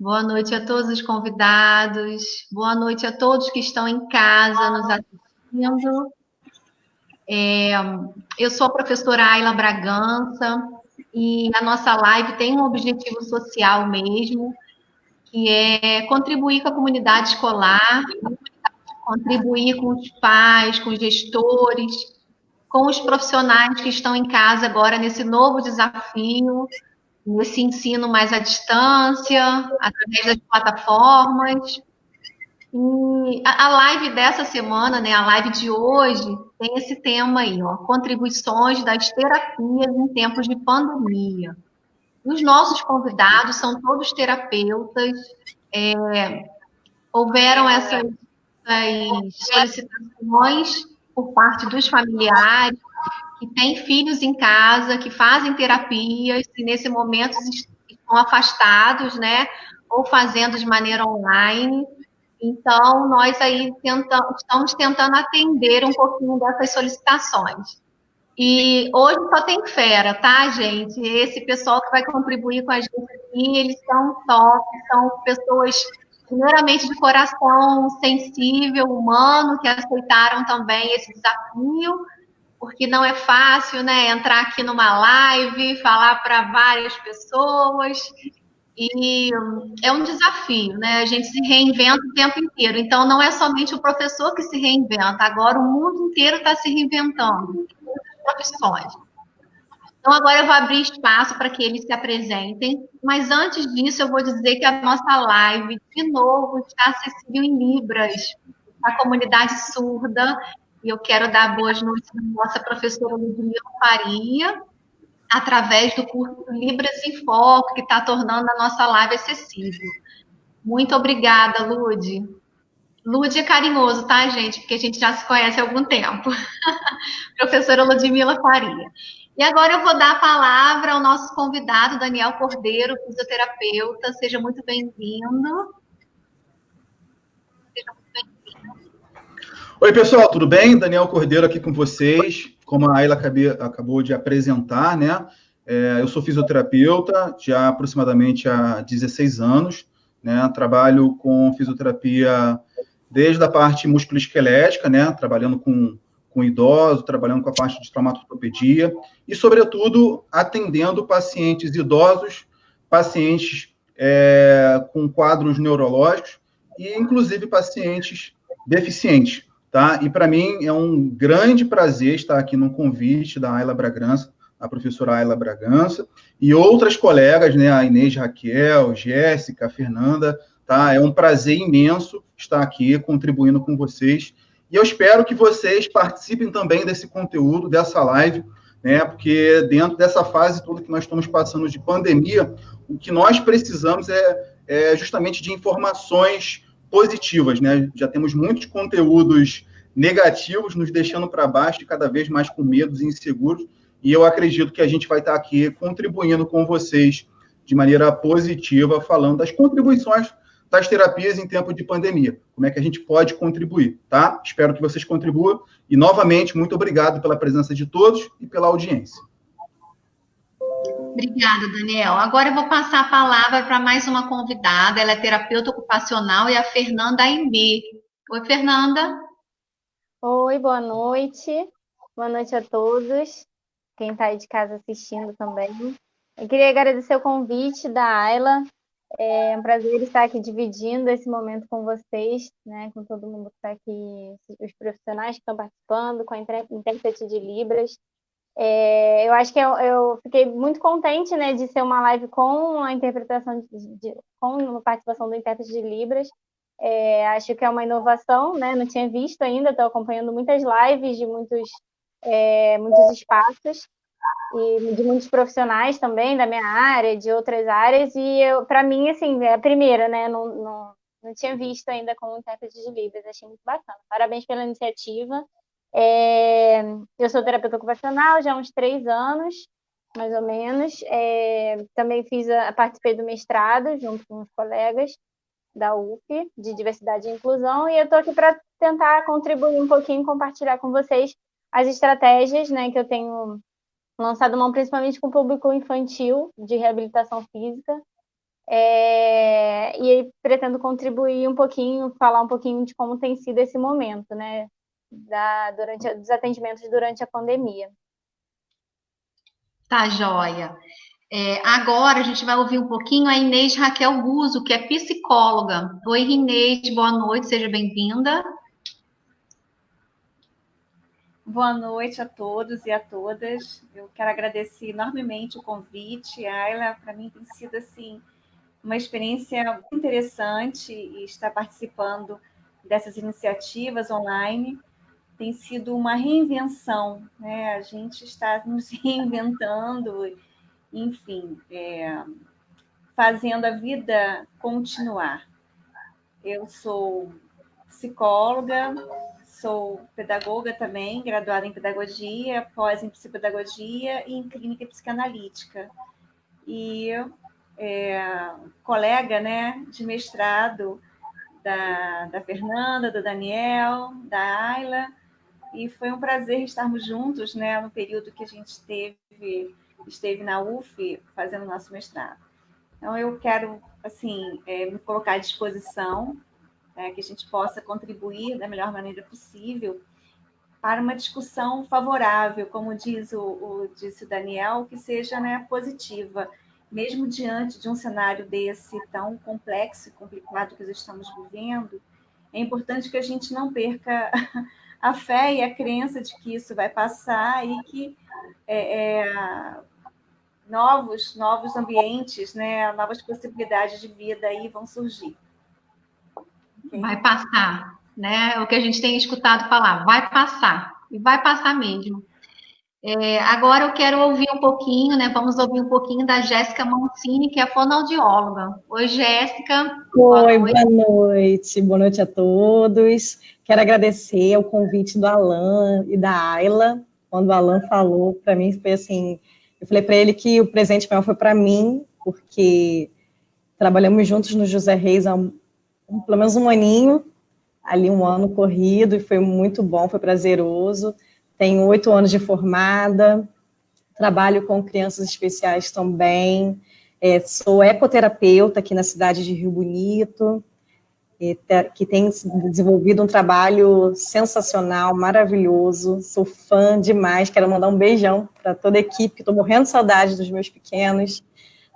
Boa noite a todos os convidados. Boa noite a todos que estão em casa nos assistindo. Eu sou a professora Ayla Bragança e a nossa live tem um objetivo social mesmo, que é contribuir com a comunidade escolar, contribuir com os pais, com os gestores, com os profissionais que estão em casa agora nesse novo desafio, nesse ensino mais à distância, através das plataformas. E a live dessa semana, né, a live de hoje, tem esse tema aí, ó, contribuições das terapias em tempos de pandemia. Os nossos convidados são todos terapeutas, houveram essas solicitações por parte dos familiares que têm filhos em casa, que fazem terapias e nesse momento estão afastados, né, ou fazendo de maneira online. Então, nós aí estamos tentando atender um pouquinho dessas solicitações. E hoje só tem fera, tá, gente? Esse pessoal que vai contribuir com a gente aqui, eles são top, são pessoas, primeiramente, de coração sensível, humano, que aceitaram também esse desafio, porque não é fácil, né, entrar aqui numa live, falar para várias pessoas, e é um desafio, né? A gente se reinventa o tempo inteiro. Então, não é somente o professor que se reinventa, agora o mundo inteiro está se reinventando, profissões. Então, agora eu vou abrir espaço para que eles se apresentem, mas antes disso, eu vou dizer que a nossa live, de novo, está acessível em Libras, a comunidade surda, e eu quero dar boas noites à nossa professora Ludmila Faria, através do curso Libras em Foco, que está tornando a nossa live acessível. Muito obrigada, Lud. Lud é carinhoso, tá, gente? Porque a gente já se conhece há algum tempo. Professora Ludmila Faria. E agora eu vou dar a palavra ao nosso convidado, Daniel Cordeiro, fisioterapeuta. Seja muito bem-vindo. Oi, pessoal, tudo bem? Daniel Cordeiro aqui com vocês. Como a Ayla acabou de apresentar, né? Eu sou fisioterapeuta já aproximadamente há 16 anos, né? Trabalho com fisioterapia desde a parte musculoesquelética, né? Trabalhando com idosos, trabalhando com a parte de traumatologia e, sobretudo, atendendo pacientes idosos, pacientes com quadros neurológicos e, inclusive, pacientes deficientes. Tá? E para mim é um grande prazer estar aqui no convite da Ayla Bragança, a professora Ayla Bragança, e outras colegas, né, a Inês Raquel, Jéssica, Fernanda, tá? É um prazer imenso estar aqui contribuindo com vocês. E eu espero que vocês participem também desse conteúdo, dessa live, né? Porque dentro dessa fase toda que nós estamos passando de pandemia, o que nós precisamos é justamente de informações positivas, né? Já temos muitos conteúdos negativos nos deixando para baixo e cada vez mais com medos e inseguros, e eu acredito que a gente vai estar aqui contribuindo com vocês de maneira positiva, falando das contribuições das terapias em tempo de pandemia, como é que a gente pode contribuir, tá? Espero que vocês contribuam, e novamente, muito obrigado pela presença de todos e pela audiência. Obrigada, Daniel. Agora eu vou passar a palavra para mais uma convidada, ela é terapeuta ocupacional e a Fernanda Aimee. Oi, Fernanda. Oi, boa noite. Boa noite a todos. Quem está aí de casa assistindo também. Eu queria agradecer o convite da Ayla. É um prazer estar aqui dividindo esse momento com vocês, né? Com todo mundo que está aqui, os profissionais que estão participando, com a intérprete de Libras. Eu acho que eu fiquei muito contente, né, de ser uma live com a interpretação, com a participação do intérprete de Libras. Acho que é uma inovação, né? Não tinha visto ainda, estou acompanhando muitas lives de muitos espaços e de muitos profissionais também da minha área, de outras áreas, e para mim, assim, é a primeira, né? Não tinha visto ainda com o intérprete de Libras, achei muito bacana. Parabéns pela iniciativa. Eu sou terapeuta ocupacional já há uns 3 anos, mais ou menos. Também participei do mestrado junto com os colegas da UF, de Diversidade e Inclusão, e eu estou aqui para tentar contribuir um pouquinho, compartilhar com vocês as estratégias, né, que eu tenho lançado mão principalmente com o público infantil de reabilitação física, e pretendo contribuir um pouquinho, falar um pouquinho de como tem sido esse momento, né, dos atendimentos durante a pandemia. Tá, joia. Agora a gente vai ouvir um pouquinho a Inês Raquel Guzzo, que é psicóloga. Oi, Inês, boa noite, seja bem-vinda. Boa noite a todos e a todas. Eu quero agradecer enormemente o convite. Ayla, para mim tem sido assim uma experiência muito interessante e estar participando dessas iniciativas online tem sido uma reinvenção, né? A gente está nos reinventando, enfim, fazendo a vida continuar. Eu sou psicóloga, sou pedagoga também, graduada em pedagogia, pós em psicopedagogia e em clínica psicanalítica. E colega, né, de mestrado da Fernanda, do Daniel, da Ayla, e foi um prazer estarmos juntos, né, no período que a gente esteve na UF fazendo nosso mestrado. Então, eu quero, assim, me colocar à disposição, que a gente possa contribuir da melhor maneira possível para uma discussão favorável, como disse o Daniel, que seja, né, positiva, mesmo diante de um cenário desse tão complexo e complicado que nós estamos vivendo. É importante que a gente não perca a fé e a crença de que isso vai passar e que novos ambientes, né, novas possibilidades de vida aí vão surgir. Okay? Vai passar, né? É o que a gente tem escutado falar, vai passar, e vai passar mesmo. Agora eu quero ouvir um pouquinho, né? Vamos ouvir um pouquinho da Jéssica Mancini, que é fonoaudióloga. Oi, Jéssica. Oi, boa noite a todos. Quero agradecer o convite do Alan e da Ayla. Quando o Alan falou, para mim foi assim, eu falei para ele que o presente maior foi para mim, porque trabalhamos juntos no José Reis há pelo menos um aninho, ali um ano corrido, e foi muito bom, foi prazeroso. Tenho 8 anos de formada, trabalho com crianças especiais também, sou ecoterapeuta aqui na cidade de Rio Bonito, que tem desenvolvido um trabalho sensacional, maravilhoso, sou fã demais, quero mandar um beijão para toda a equipe, que estou morrendo de saudade dos meus pequenos.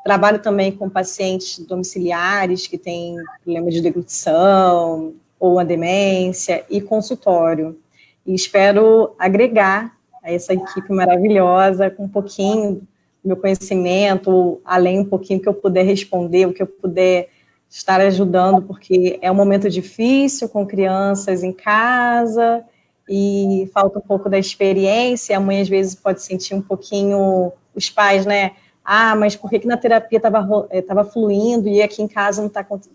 Trabalho também com pacientes domiciliares que têm problema de deglutição ou a demência, e consultório. E espero agregar a essa equipe maravilhosa com um pouquinho do meu conhecimento, além um pouquinho que eu puder responder, o que eu puder estar ajudando, porque é um momento difícil com crianças em casa e falta um pouco da experiência. A mãe às vezes pode sentir um pouquinho, os pais, né? Ah, mas por que na terapia estava fluindo e aqui em casa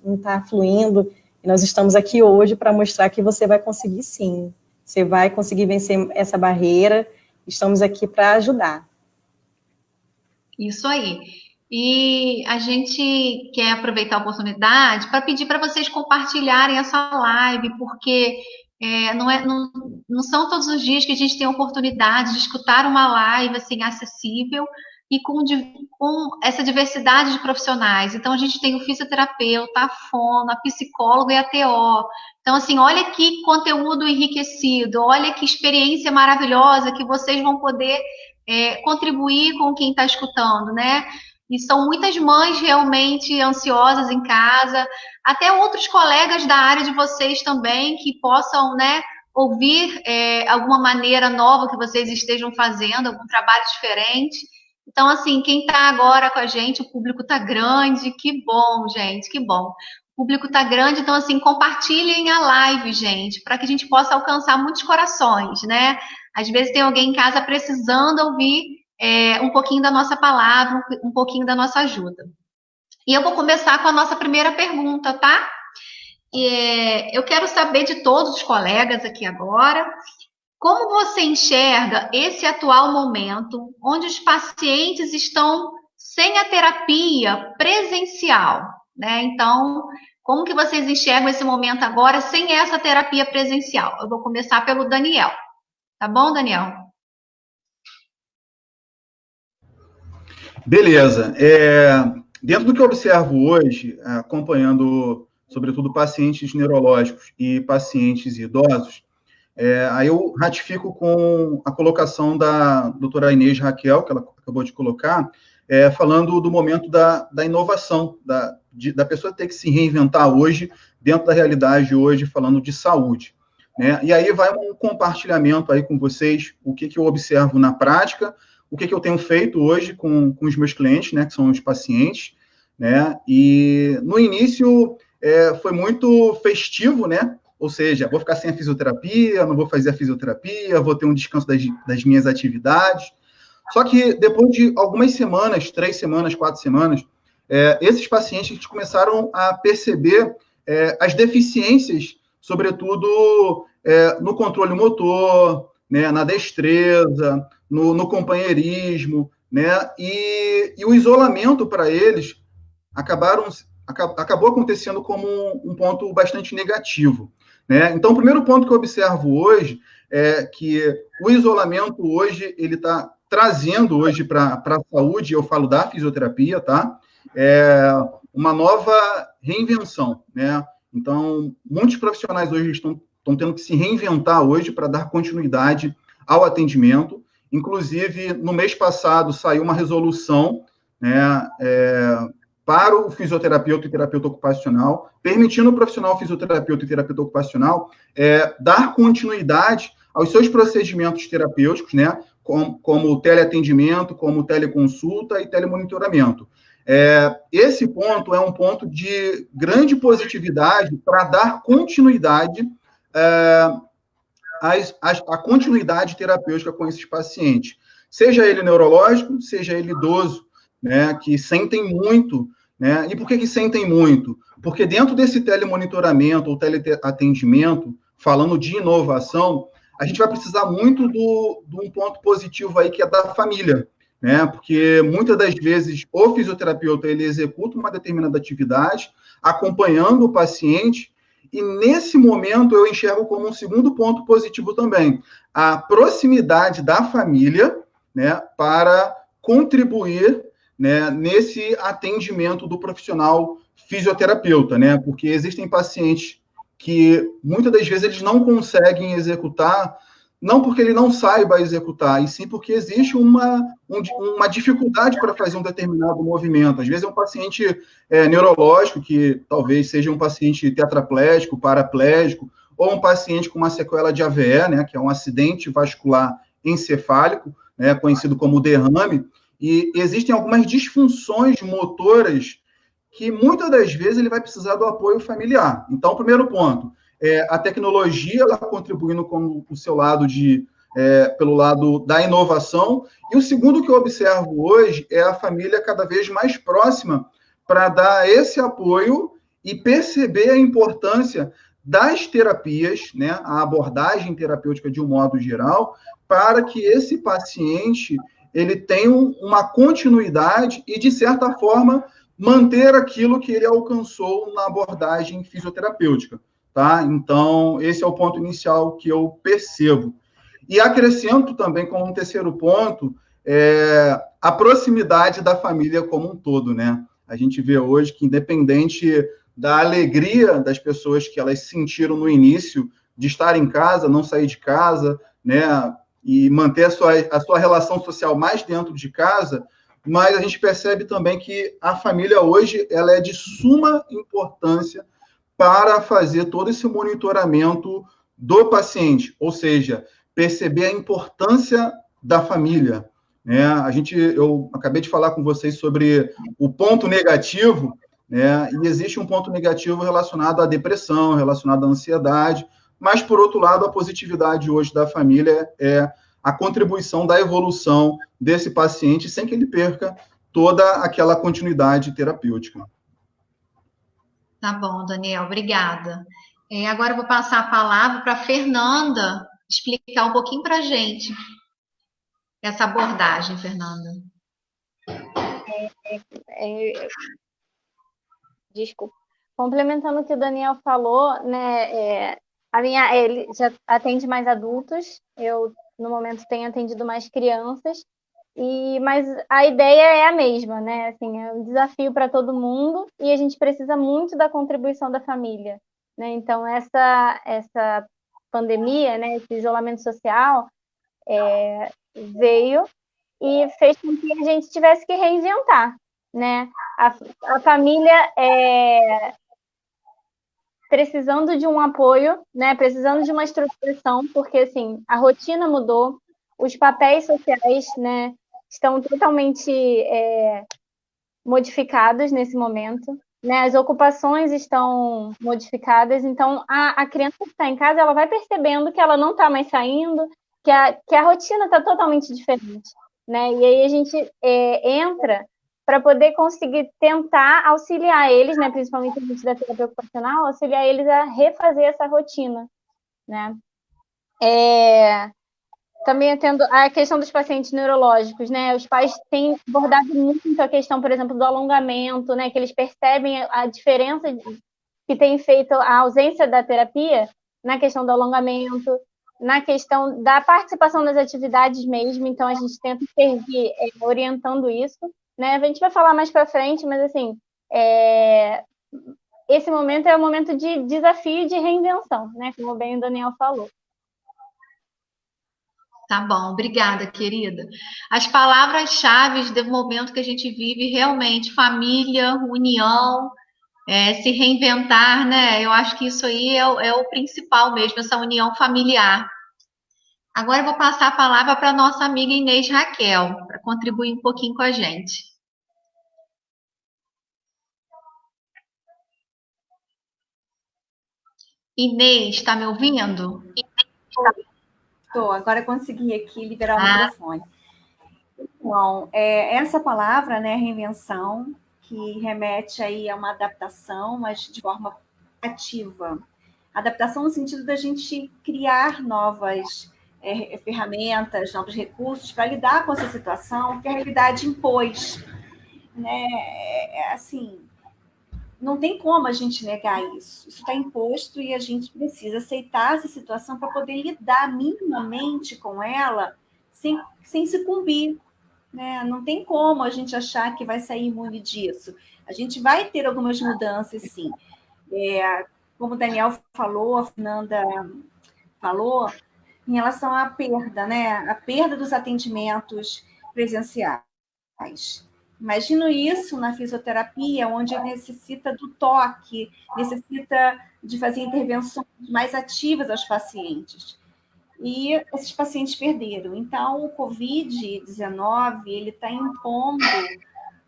não tá fluindo? E nós estamos aqui hoje para mostrar que você vai conseguir sim. Você vai conseguir vencer essa barreira. Estamos aqui para ajudar. Isso aí. E a gente quer aproveitar a oportunidade para pedir para vocês compartilharem essa live, porque não são todos os dias que a gente tem a oportunidade de escutar uma live assim, acessível e com essa diversidade de profissionais. Então, a gente tem o fisioterapeuta, a fono, a psicóloga e a TO. Então, assim, olha que conteúdo enriquecido, olha que experiência maravilhosa que vocês vão poder contribuir com quem está escutando, né? E são muitas mães realmente ansiosas em casa, até outros colegas da área de vocês também, que possam, né, ouvir alguma maneira nova que vocês estejam fazendo, algum trabalho diferente. Então, assim, quem está agora com a gente, o público está grande, que bom, gente, que bom. O público está grande, então, assim, compartilhem a live, gente, para que a gente possa alcançar muitos corações, né? Às vezes tem alguém em casa precisando ouvir um pouquinho da nossa palavra, um pouquinho da nossa ajuda. E eu vou começar com a nossa primeira pergunta, tá? Eu quero saber de todos os colegas aqui agora, como você enxerga esse atual momento, onde os pacientes estão sem a terapia presencial, né? Então, como que vocês enxergam esse momento agora sem essa terapia presencial? Eu vou começar pelo Daniel. Tá bom, Daniel? Beleza. Dentro do que eu observo hoje, acompanhando, sobretudo, pacientes neurológicos e pacientes idosos, aí eu ratifico com a colocação da doutora Inês Raquel, que ela acabou de colocar, falando do momento da inovação, da pessoa ter que se reinventar hoje, dentro da realidade hoje, falando de saúde. Né? E aí vai um compartilhamento aí com vocês, o que eu observo na prática, o que eu tenho feito hoje com os meus clientes, né, que são os pacientes, né? E no início foi muito festivo, né? Ou seja, vou ficar sem a fisioterapia, não vou fazer a fisioterapia, vou ter um descanso das minhas atividades. Só que depois de algumas semanas, 3 semanas, 4 semanas, esses pacientes começaram a perceber as deficiências, sobretudo no controle motor, né, na destreza, no companheirismo, né, e o isolamento para eles acabou acontecendo como um ponto bastante negativo. Né? Então, o primeiro ponto que eu observo hoje é que o isolamento hoje, ele está trazendo hoje para a saúde, eu falo da fisioterapia, tá? Uma nova reinvenção, né? Então, muitos profissionais hoje estão tendo que se reinventar hoje para dar continuidade ao atendimento. Inclusive, no mês passado, saiu uma resolução, né, para o fisioterapeuta e terapeuta ocupacional, permitindo o profissional fisioterapeuta e terapeuta ocupacional dar continuidade aos seus procedimentos terapêuticos, né, como teleatendimento, como teleconsulta e telemonitoramento. Esse ponto é um ponto de grande positividade para dar continuidade à continuidade terapêutica com esses pacientes, seja ele neurológico, seja ele idoso, né, que sentem muito, né? E por que sentem muito? Porque dentro desse telemonitoramento ou teleatendimento, falando de inovação, a gente vai precisar muito de um ponto positivo aí, que é da família, né? Porque muitas das vezes o fisioterapeuta ele executa uma determinada atividade, acompanhando o paciente, e nesse momento eu enxergo como um segundo ponto positivo também, a proximidade da família, né, para contribuir, né, nesse atendimento do profissional fisioterapeuta, né? Porque existem pacientes que muitas das vezes eles não conseguem executar, não porque ele não saiba executar, e sim porque existe uma dificuldade para fazer um determinado movimento. Às vezes é um paciente neurológico, que talvez seja um paciente tetraplégico, paraplégico, ou um paciente com uma sequela de AVE, né, que é um acidente vascular encefálico, né, conhecido como derrame, e existem algumas disfunções motoras que muitas das vezes ele vai precisar do apoio familiar. Então, primeiro ponto, a tecnologia ela contribuindo com o seu lado pelo lado da inovação, e o segundo que eu observo hoje é a família cada vez mais próxima para dar esse apoio e perceber a importância das terapias, né, a abordagem terapêutica de um modo geral, para que esse paciente ele tenha uma continuidade e, de certa forma, manter aquilo que ele alcançou na abordagem fisioterapêutica, tá? Então, esse é o ponto inicial que eu percebo. E acrescento também, como um terceiro ponto, a proximidade da família como um todo, né? A gente vê hoje que, independente da alegria das pessoas que elas sentiram no início de estar em casa, não sair de casa, né, e manter a sua relação social mais dentro de casa, mas a gente percebe também que a família hoje ela é de suma importância para fazer todo esse monitoramento do paciente, ou seja, perceber a importância da família. Né? Eu acabei de falar com vocês sobre o ponto negativo, né? E existe um ponto negativo relacionado à depressão, relacionado à ansiedade, mas, por outro lado, a positividade hoje da família é a contribuição da evolução desse paciente sem que ele perca toda aquela continuidade terapêutica. Tá bom, Daniel, obrigada. Agora eu vou passar a palavra para a Fernanda explicar um pouquinho para a gente essa abordagem, Fernanda. Desculpa. Complementando o que o Daniel falou, né, ele já atende mais adultos, eu, no momento, tenho atendido mais crianças, Mas a ideia é a mesma, né? Assim, é um desafio para todo mundo e a gente precisa muito da contribuição da família, né? Então, essa pandemia, né, esse isolamento social, veio e fez com que a gente tivesse que reinventar, né? A família precisando de um apoio, né? Precisando de uma estruturação, porque assim, a rotina mudou, os papéis sociais, né, estão totalmente modificados nesse momento, né? As ocupações estão modificadas, então a criança que está em casa, ela vai percebendo que ela não está mais saindo, que a rotina está totalmente diferente, né? E aí a gente entra para poder conseguir tentar auxiliar eles, né? Principalmente a gente da terapia ocupacional, auxiliar eles a refazer essa rotina, né? Também atendo a questão dos pacientes neurológicos, né? Os pais têm abordado muito a questão, por exemplo, do alongamento, né? Que eles percebem a diferença que tem feito a ausência da terapia na questão do alongamento, na questão da participação das atividades mesmo. Então, a gente tenta servir orientando isso, né? A gente vai falar mais para frente, mas, assim, esse momento é um momento de desafio e de reinvenção, né? Como bem o Daniel falou. Tá bom, obrigada, querida. As palavras-chave do momento que a gente vive, realmente, família, união, se reinventar, né? Eu acho que isso aí é o principal mesmo, essa união familiar. Agora eu vou passar a palavra para a nossa amiga Inês Raquel, para contribuir um pouquinho com a gente. Inês, está me ouvindo? Estou, agora consegui aqui liberar o microfone. Então, essa palavra, né, reinvenção, que remete aí a uma adaptação, mas de forma ativa. Adaptação no sentido da gente criar novas ferramentas, novos recursos para lidar com essa situação que a realidade impôs. Né? Assim, não tem como a gente negar isso. Isso está imposto e a gente precisa aceitar essa situação para poder lidar minimamente com ela sem sucumbir. Né? Não tem como a gente achar que vai sair imune disso. A gente vai ter algumas mudanças, sim. Como o Daniel falou, a Fernanda falou, em relação à perda, né? A perda dos atendimentos presenciais. Imagino isso na fisioterapia, onde necessita do toque, necessita de fazer intervenções mais ativas aos pacientes. E esses pacientes perderam. Então, o Covid-19 ele está impondo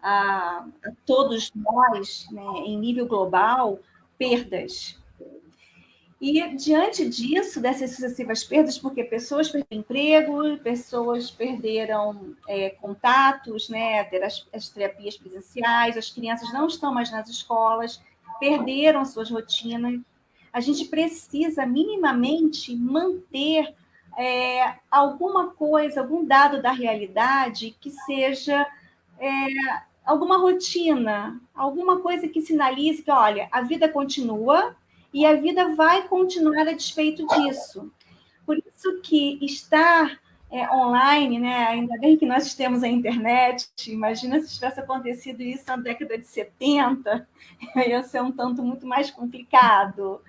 a todos nós, né, em nível global, perdas. E, diante disso, dessas sucessivas perdas, porque pessoas perderam emprego, pessoas perderam contatos, né, ter as terapias presenciais, as crianças não estão mais nas escolas, perderam suas rotinas, a gente precisa minimamente manter alguma coisa, algum dado da realidade que seja alguma rotina, alguma coisa que sinalize que, olha, a vida continua e a vida vai continuar a despeito disso. Por isso que estar online, né, ainda bem que nós temos a internet, imagina se tivesse acontecido isso na década de 70, ia ser um tanto muito mais complicado.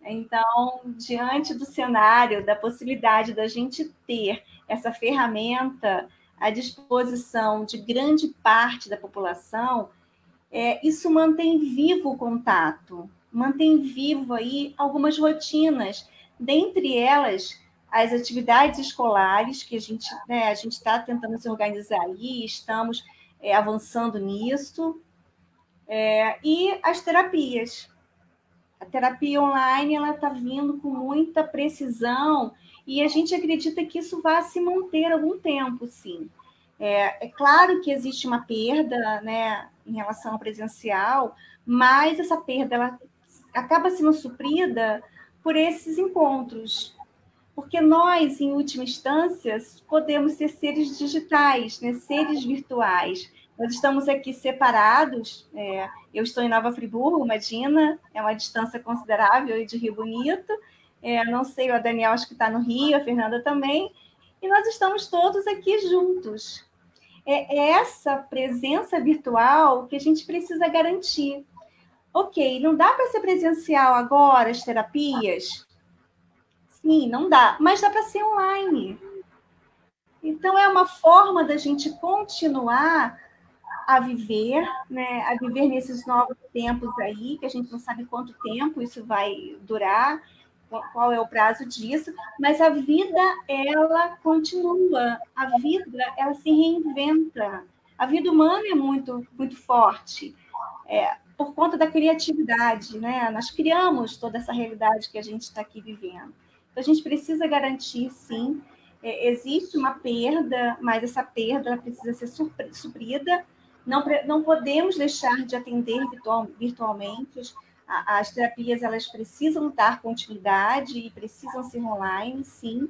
Então, diante do cenário, da possibilidade da gente ter essa ferramenta à disposição de grande parte da população, isso mantém vivo o contato, mantém vivo aí algumas rotinas, dentre elas as atividades escolares, que a gente está tentando se organizar aí, estamos avançando nisso, e as terapias. A terapia online está vindo com muita precisão e a gente acredita que isso vai se manter algum tempo, sim. É claro que existe uma perda, né, em relação ao presencial, mas essa perda ela acaba sendo suprida por esses encontros. Porque nós, em última instância, podemos ser seres digitais, né, seres virtuais. Nós estamos aqui separados. Eu estou em Nova Friburgo, imagina, é uma distância considerável de Rio Bonito. Não sei, o Daniel acho que está no Rio, a Fernanda também. E nós estamos todos aqui juntos. é essa presença virtual que a gente precisa garantir. Ok, não dá para ser presencial agora, as terapias? Sim, não dá, mas dá para ser online. Então, é uma forma da gente continuar a viver, né? A viver nesses novos tempos aí, que a gente não sabe quanto tempo isso vai durar, qual é o prazo disso, mas a vida, ela continua, a vida, ela se reinventa. A vida humana é muito, muito forte, por conta da criatividade, né? Nós criamos toda essa realidade que a gente está aqui vivendo. Então, a gente precisa garantir, sim, existe uma perda, mas essa perda ela precisa ser suprida. Não podemos deixar de atender virtualmente. As terapias elas precisam dar continuidade e precisam ser online, sim,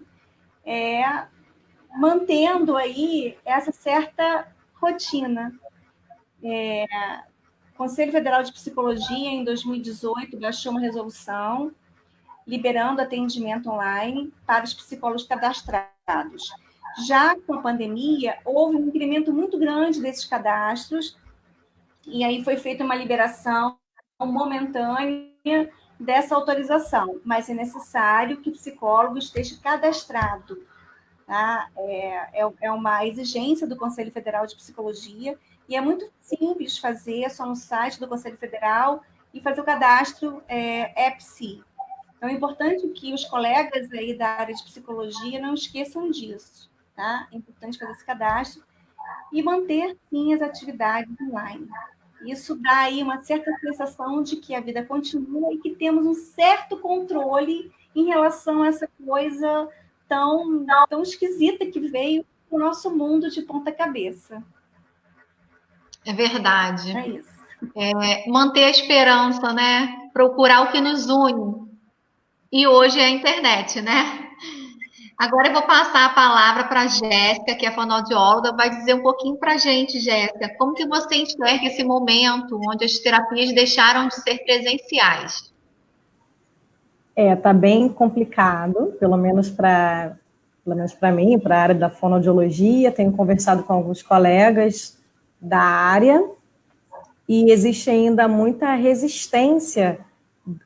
mantendo aí essa certa rotina. O Conselho Federal de Psicologia, em 2018, baixou uma resolução liberando atendimento online para os psicólogos cadastrados. Já com a pandemia, houve um incremento muito grande desses cadastros, e aí foi feita uma liberação momentânea dessa autorização, mas é necessário que o psicólogo esteja cadastrado. Tá? É uma exigência do Conselho Federal de Psicologia, e é muito simples fazer, é só no site do Conselho Federal, e fazer o cadastro EPSI. Então, é importante que os colegas aí da área de psicologia não esqueçam disso, tá? É importante fazer esse cadastro e manter, sim, as atividades online. Isso dá aí uma certa sensação de que a vida continua e que temos um certo controle em relação a essa coisa tão esquisita que veio para o nosso mundo de ponta cabeça. É verdade. É isso. Manter a esperança, né? Procurar o que nos une. E hoje é a internet, né? Agora eu vou passar a palavra para a Jéssica, que é fonoaudióloga, vai dizer um pouquinho para a gente, Jéssica, como que você enxerga esse momento onde as terapias deixaram de ser presenciais? Tá bem complicado, pelo menos para mim, para a área da fonoaudiologia. Tenho conversado com alguns colegas da área e existe ainda muita resistência,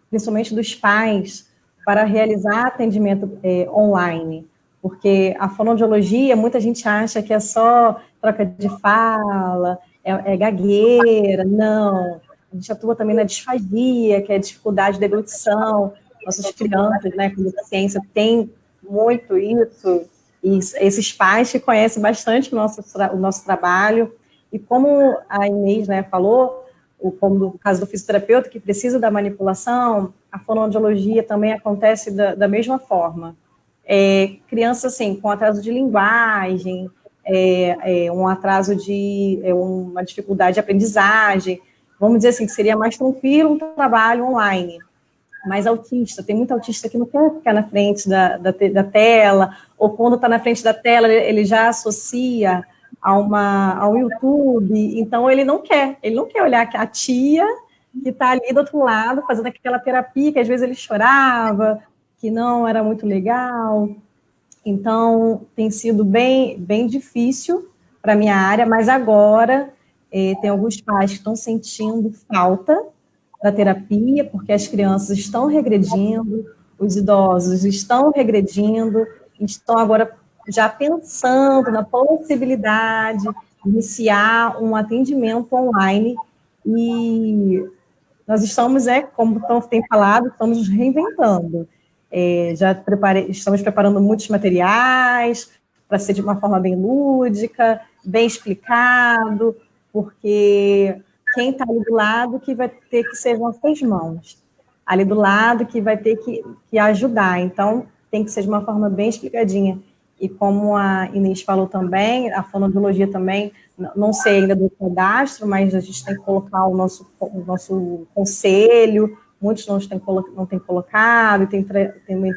principalmente dos pais, para realizar atendimento online, porque a fonoaudiologia, muita gente acha que é só troca de fala, é gagueira. Não, a gente atua também na disfagia, que é a dificuldade da eludição. Nossas crianças, né, com deficiência, têm muito isso, e esses pais que conhecem bastante o nosso trabalho, e como a Inês, né, falou, como no caso do fisioterapeuta, que precisa da manipulação, a fonoaudiologia também acontece da mesma forma. Crianças, assim, com atraso de linguagem, um atraso uma dificuldade de aprendizagem, vamos dizer assim, que seria mais tranquilo um trabalho online. Mas autista, tem muito autista que não quer ficar na frente da tela, ou quando está na frente da tela, ele já associa ao YouTube, então ele não quer olhar a tia que está ali do outro lado, fazendo aquela terapia, que às vezes ele chorava, que não era muito legal. Então, tem sido bem, bem difícil para a minha área, mas agora tem alguns pais que estão sentindo falta da terapia, porque as crianças estão regredindo, os idosos estão regredindo, estão agora já pensando na possibilidade de iniciar um atendimento online, e nós estamos, como tem falado, estamos nos reinventando. Estamos preparando muitos materiais para ser de uma forma bem lúdica, bem explicado, porque quem está ali do lado que vai ter que ser nossas mãos, ali do lado que vai ter que ajudar, então tem que ser de uma forma bem explicadinha. E como a Inês falou também, a fonoaudiologia também, não sei ainda do cadastro, mas a gente tem que colocar o nosso conselho, muitos não têm colocado, e tem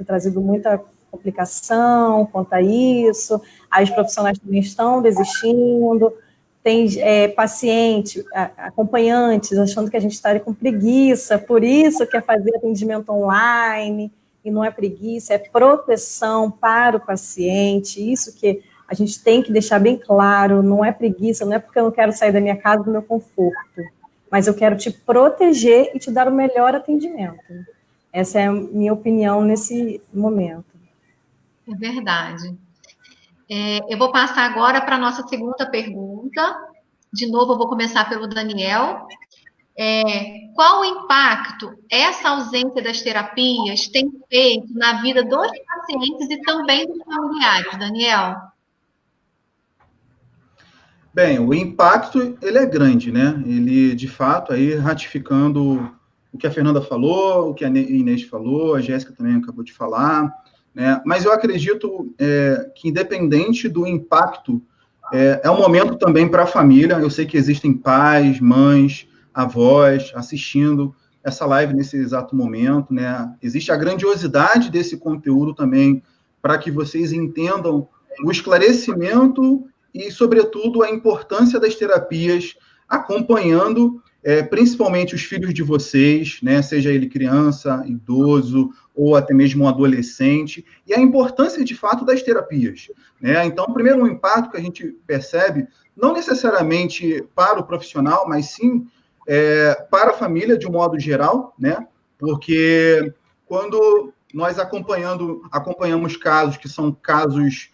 trazido muita complicação quanto a isso, aí os profissionais também estão desistindo, tem paciente, acompanhantes, achando que a gente está com preguiça, por isso quer fazer atendimento online, e não é preguiça, é proteção para o paciente, isso que a gente tem que deixar bem claro, não é preguiça, não é porque eu não quero sair da minha casa do meu conforto, mas eu quero te proteger e te dar o melhor atendimento. Essa é a minha opinião nesse momento. É verdade. Eu vou passar agora para a nossa segunda pergunta. De novo, eu vou começar pelo Daniel. Qual o impacto essa ausência das terapias tem feito na vida dos pacientes e também dos familiares, Daniel? Bem, o impacto, ele é grande, né? Ele, de fato, aí ratificando o que a Fernanda falou, o que a Inês falou, a Jéssica também acabou de falar, né? Mas eu acredito que, independente do impacto, é um momento também para a família. Eu sei que existem pais, mães, avós assistindo essa live nesse exato momento, né? Existe a grandiosidade desse conteúdo também para que vocês entendam o esclarecimento e, sobretudo, a importância das terapias, acompanhando principalmente os filhos de vocês, né? Seja ele criança, idoso ou até mesmo um adolescente, e a importância, de fato, das terapias, né? Então, primeiro, um impacto que a gente percebe, não necessariamente para o profissional, mas sim para a família, de um modo geral, né? Porque quando nós acompanhamos casos que são casos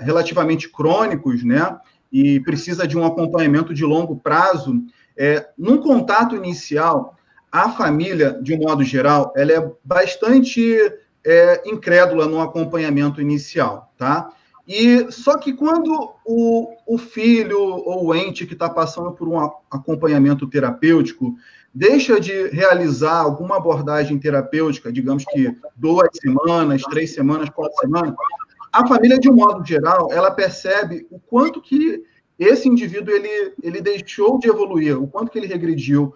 relativamente crônicos, né? E precisa de um acompanhamento de longo prazo, num contato inicial, a família, de um modo geral, ela é bastante incrédula no acompanhamento inicial, tá? E só que quando o filho ou o ente que está passando por um acompanhamento terapêutico deixa de realizar alguma abordagem terapêutica, digamos que 2 semanas, 3 semanas, 4 semanas, a família, de um modo geral, ela percebe o quanto que esse indivíduo ele deixou de evoluir, o quanto que ele regrediu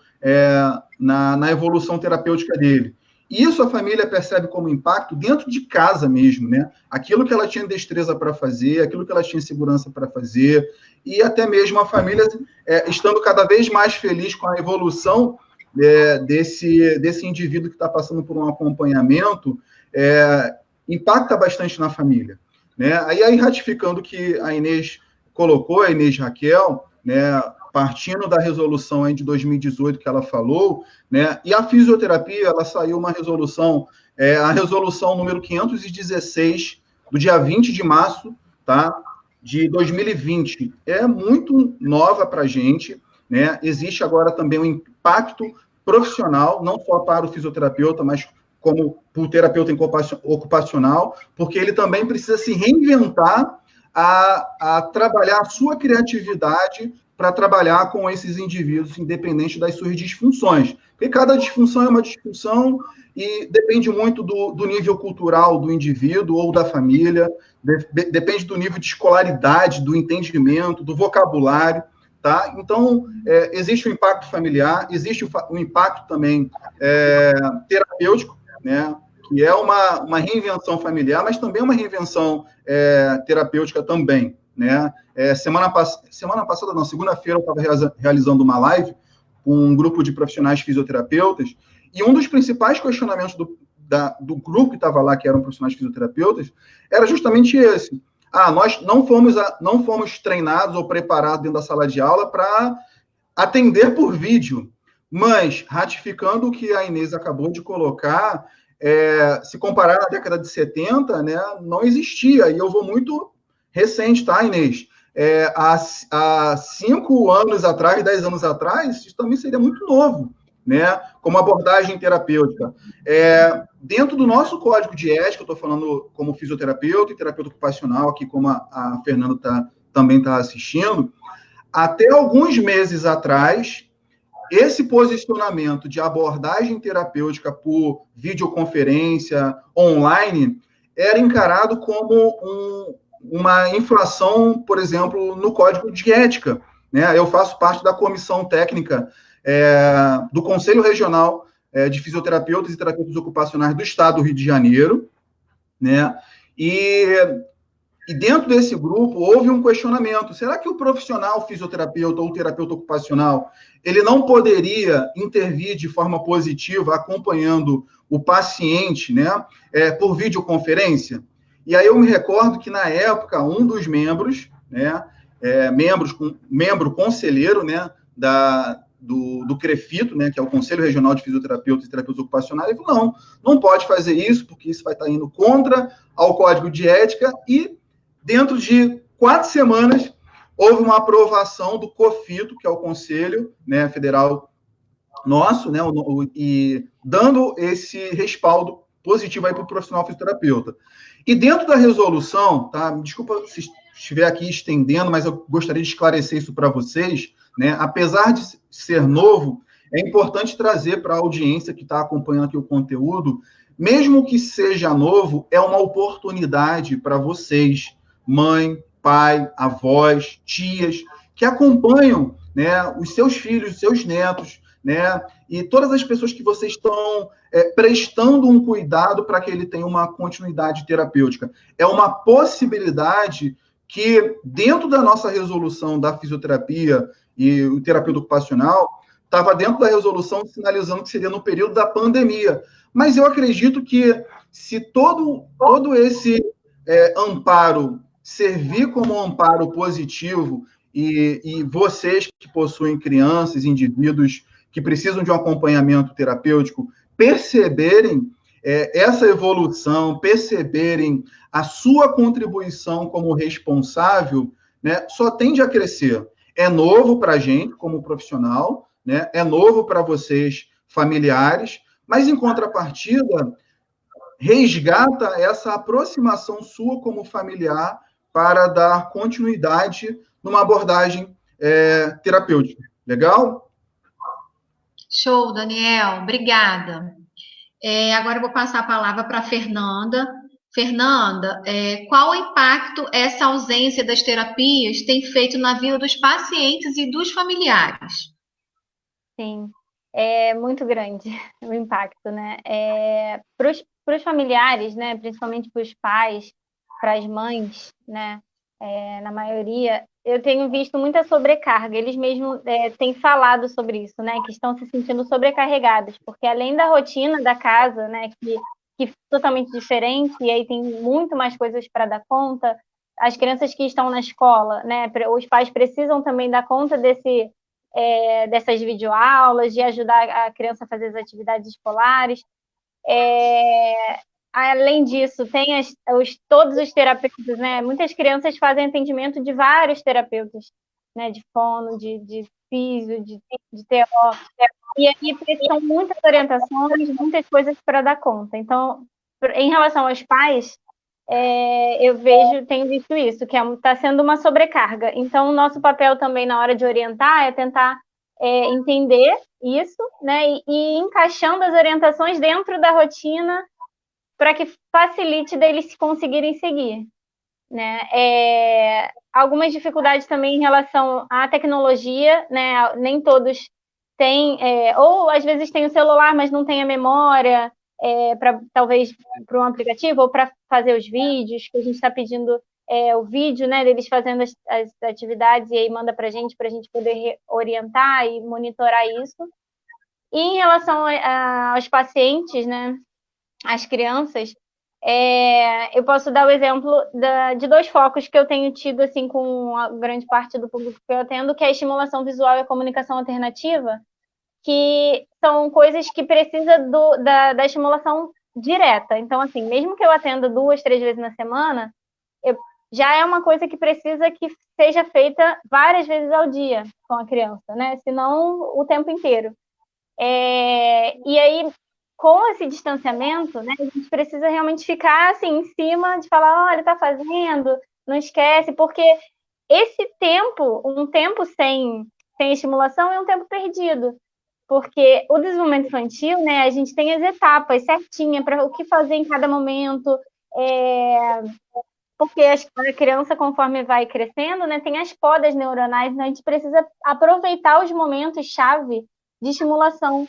na evolução terapêutica dele. E isso a família percebe como impacto dentro de casa mesmo, né? Aquilo que ela tinha destreza para fazer, aquilo que ela tinha segurança para fazer, e até mesmo a família estando cada vez mais feliz com a evolução desse indivíduo que está passando por um acompanhamento, impacta bastante na família, né? Aí ratificando que a Inês colocou, a Inês Raquel, né, partindo da resolução aí de 2018 que ela falou, né, e a fisioterapia, ela saiu uma resolução, a resolução número 516, do dia 20 de março, tá, de 2020. É muito nova para a gente, né? Existe agora também um impacto profissional, não só para o fisioterapeuta, mas como para o terapeuta ocupacional, porque ele também precisa se reinventar a trabalhar a sua criatividade para trabalhar com esses indivíduos, independente das suas disfunções. Porque cada disfunção é uma disfunção e depende muito do nível cultural do indivíduo ou da família, depende do nível de escolaridade, do entendimento, do vocabulário, tá? Então, existe o impacto familiar, existe o impacto também terapêutico, né? Que é uma reinvenção familiar, mas também uma reinvenção terapêutica também, né? Segunda-feira, eu estava realizando uma live com um grupo de profissionais fisioterapeutas, e um dos principais questionamentos do grupo que estava lá, que eram profissionais fisioterapeutas, era justamente esse. Nós não fomos treinados ou preparados dentro da sala de aula para atender por vídeo, mas, ratificando o que a Inês acabou de colocar, se comparar na década de 70, né, não existia, e eu vou muito recente, tá, Inês? Há 5 anos atrás, 10 anos atrás, isso também seria muito novo, né, como abordagem terapêutica. Dentro do nosso código de ética, eu estou falando como fisioterapeuta e terapeuta ocupacional, aqui como a Fernanda também está assistindo, até alguns meses atrás, esse posicionamento de abordagem terapêutica por videoconferência online era encarado como uma infração, por exemplo, no Código de Ética, né? Eu faço parte da comissão técnica do Conselho Regional de Fisioterapeutas e Terapeutas Ocupacionais do Estado do Rio de Janeiro, né? E dentro desse grupo houve um questionamento: será que o profissional fisioterapeuta ou terapeuta ocupacional ele não poderia intervir de forma positiva acompanhando o paciente, né, por videoconferência? E aí eu me recordo que, na época, um dos membros, né, membro conselheiro, né, do CREFITO, né, que é o Conselho Regional de Fisioterapeutas e Terapeutas Ocupacionais, ele falou, não pode fazer isso, porque isso vai estar indo contra ao Código de Ética, e dentro de 4 semanas houve uma aprovação do COFITO, que é o Conselho, né, Federal nosso, né, e dando esse respaldo positivo aí para o profissional fisioterapeuta. E dentro da resolução, tá, desculpa se estiver aqui estendendo, mas eu gostaria de esclarecer isso para vocês, né, apesar de ser novo, é importante trazer para a audiência que está acompanhando aqui o conteúdo, mesmo que seja novo, é uma oportunidade para vocês, mãe, pai, avós, tias, que acompanham, né, os seus filhos, os seus netos, né, e todas as pessoas que vocês estão prestando um cuidado para que ele tenha uma continuidade terapêutica. É uma possibilidade que, dentro da nossa resolução da fisioterapia e o terapeuta ocupacional, estava dentro da resolução sinalizando que seria no período da pandemia. Mas eu acredito que, se todo esse amparo servir como um amparo positivo, e vocês que possuem crianças, indivíduos que precisam de um acompanhamento terapêutico, perceberem essa evolução, perceberem a sua contribuição como responsável, né, só tende a crescer. É novo para a gente, como profissional, né, é novo para vocês, familiares, mas, em contrapartida, resgata essa aproximação sua como familiar para dar continuidade numa abordagem terapêutica. Legal? Show, Daniel. Obrigada. Agora eu vou passar a palavra para a Fernanda. Fernanda, qual o impacto essa ausência das terapias tem feito na vida dos pacientes e dos familiares? Sim, é muito grande o impacto, né? Para os familiares, né, principalmente para os pais, para as mães, né, na maioria, eu tenho visto muita sobrecarga. Eles mesmos têm falado sobre isso, né, que estão se sentindo sobrecarregados, porque além da rotina da casa, né, que é totalmente diferente, e aí tem muito mais coisas para dar conta, as crianças que estão na escola, né, os pais precisam também dar conta dessas videoaulas, de ajudar a criança a fazer as atividades escolares. Além disso, tem todos os terapeutas, né? Muitas crianças fazem atendimento de vários terapeutas, né? De fono, de físio, de TO. E aí precisam muitas orientações, muitas coisas para dar conta. Então, em relação aos pais, tenho visto isso, que está sendo uma sobrecarga. Então, o nosso papel também na hora de orientar é tentar entender isso, né? E ir encaixando as orientações dentro da rotina para que facilite deles conseguirem seguir, né? Algumas dificuldades também em relação à tecnologia, né? Nem todos têm, ou às vezes tem o celular, mas não tem a memória, talvez para um aplicativo, ou para fazer os vídeos, que a gente está pedindo o vídeo, né, deles fazendo as atividades, e aí manda para a gente poder orientar e monitorar isso. E em relação aos pacientes, né, as crianças, eu posso dar o exemplo de 2 focos que eu tenho tido assim, com a grande parte do público que eu atendo, que é a estimulação visual e a comunicação alternativa, que são coisas que precisam da estimulação direta. Então, assim, mesmo que eu atenda 2, 3 vezes na semana, já é uma coisa que precisa que seja feita várias vezes ao dia com a criança, né? Senão, o tempo inteiro. E aí, com esse distanciamento, né, a gente precisa realmente ficar assim, em cima de falar, olha, está fazendo, não esquece, porque esse tempo, um tempo sem estimulação é um tempo perdido, porque o desenvolvimento infantil, né, a gente tem as etapas certinhas para o que fazer em cada momento, porque a criança, conforme vai crescendo, né, tem as podas neuronais, né, a gente precisa aproveitar os momentos-chave de estimulação.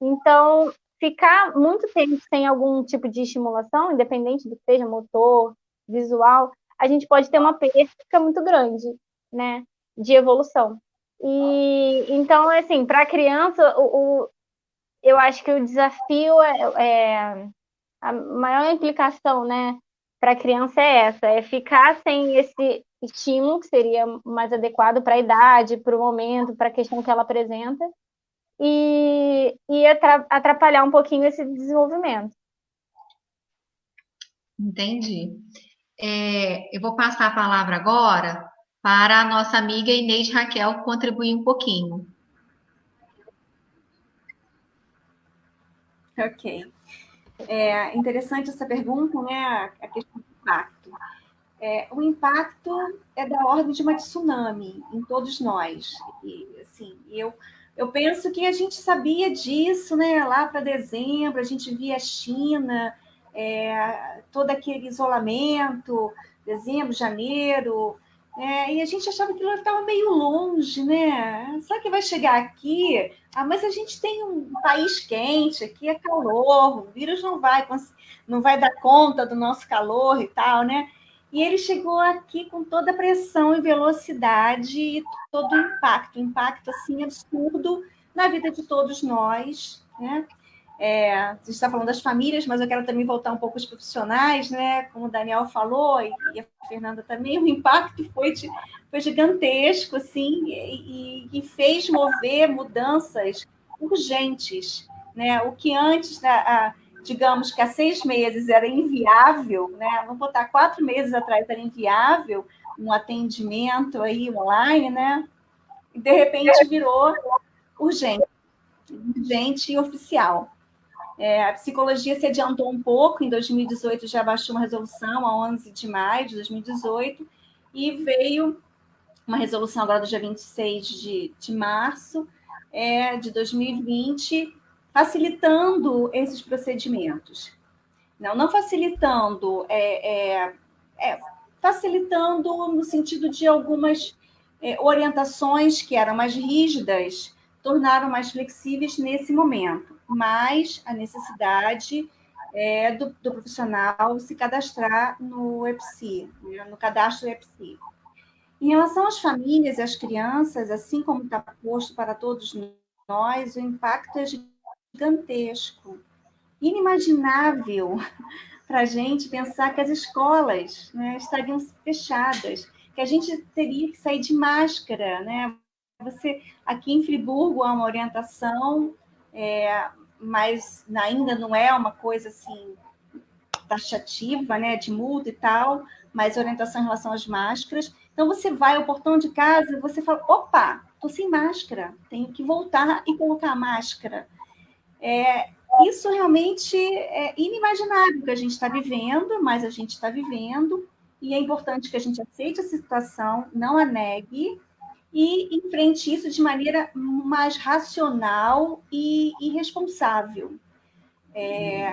Então, ficar muito tempo sem algum tipo de estimulação, independente do que seja motor, visual, a gente pode ter uma perca muito grande, né, de evolução. E então, assim, para a criança, eu acho que o desafio a maior implicação, né, para a criança é essa, é ficar sem esse estímulo, que seria mais adequado para a idade, para o momento, para a questão que ela apresenta, e atrapalhar um pouquinho esse desenvolvimento. Entendi. Eu vou passar a palavra agora para a nossa amiga Inês Raquel contribuir um pouquinho. Ok. Interessante essa pergunta, né? A questão do impacto. O impacto é da ordem de uma tsunami em todos nós. E, assim, eu penso que a gente sabia disso, né? Lá para dezembro, a gente via a China, todo aquele isolamento, dezembro, janeiro, e a gente achava que ele estava meio longe, né? Será que vai chegar aqui? Mas a gente tem um país quente, aqui é calor, o vírus não vai dar conta do nosso calor e tal, né? E ele chegou aqui com toda a pressão e velocidade e todo o impacto assim, absurdo na vida de todos nós, né? A gente está falando das famílias, mas eu quero também voltar um pouco aos profissionais, né? Como o Daniel falou, e a Fernanda também, o impacto foi gigantesco, assim, e fez mover mudanças urgentes, né? O que antes, digamos que há 6 meses era inviável, né? Vamos botar 4 meses atrás era inviável um atendimento aí online, né? E de repente virou urgente e oficial. A psicologia se adiantou um pouco, em 2018 já baixou uma resolução, a 11 de maio de 2018, e veio uma resolução agora do dia 26 de março de 2020, facilitando esses procedimentos. Não facilitando, facilitando no sentido de algumas orientações que eram mais rígidas, tornaram mais flexíveis nesse momento, mas a necessidade do profissional se cadastrar no EPSI, né, no cadastro EPSI. Em relação às famílias e às crianças, assim como está posto para todos nós, o impacto é gigantesco, inimaginável para a gente pensar que as escolas, né, estariam fechadas, que a gente teria que sair de máscara, né? Aqui em Friburgo há uma orientação, mas ainda não é uma coisa assim taxativa, né, de multa e tal, mas orientação em relação às máscaras. Então você vai ao portão de casa e você fala: opa, estou sem máscara, tenho que voltar e colocar a máscara. Isso realmente é inimaginável que a gente está vivendo, mas a gente está vivendo, e é importante que a gente aceite a situação, não a negue, e enfrente isso de maneira mais racional e responsável,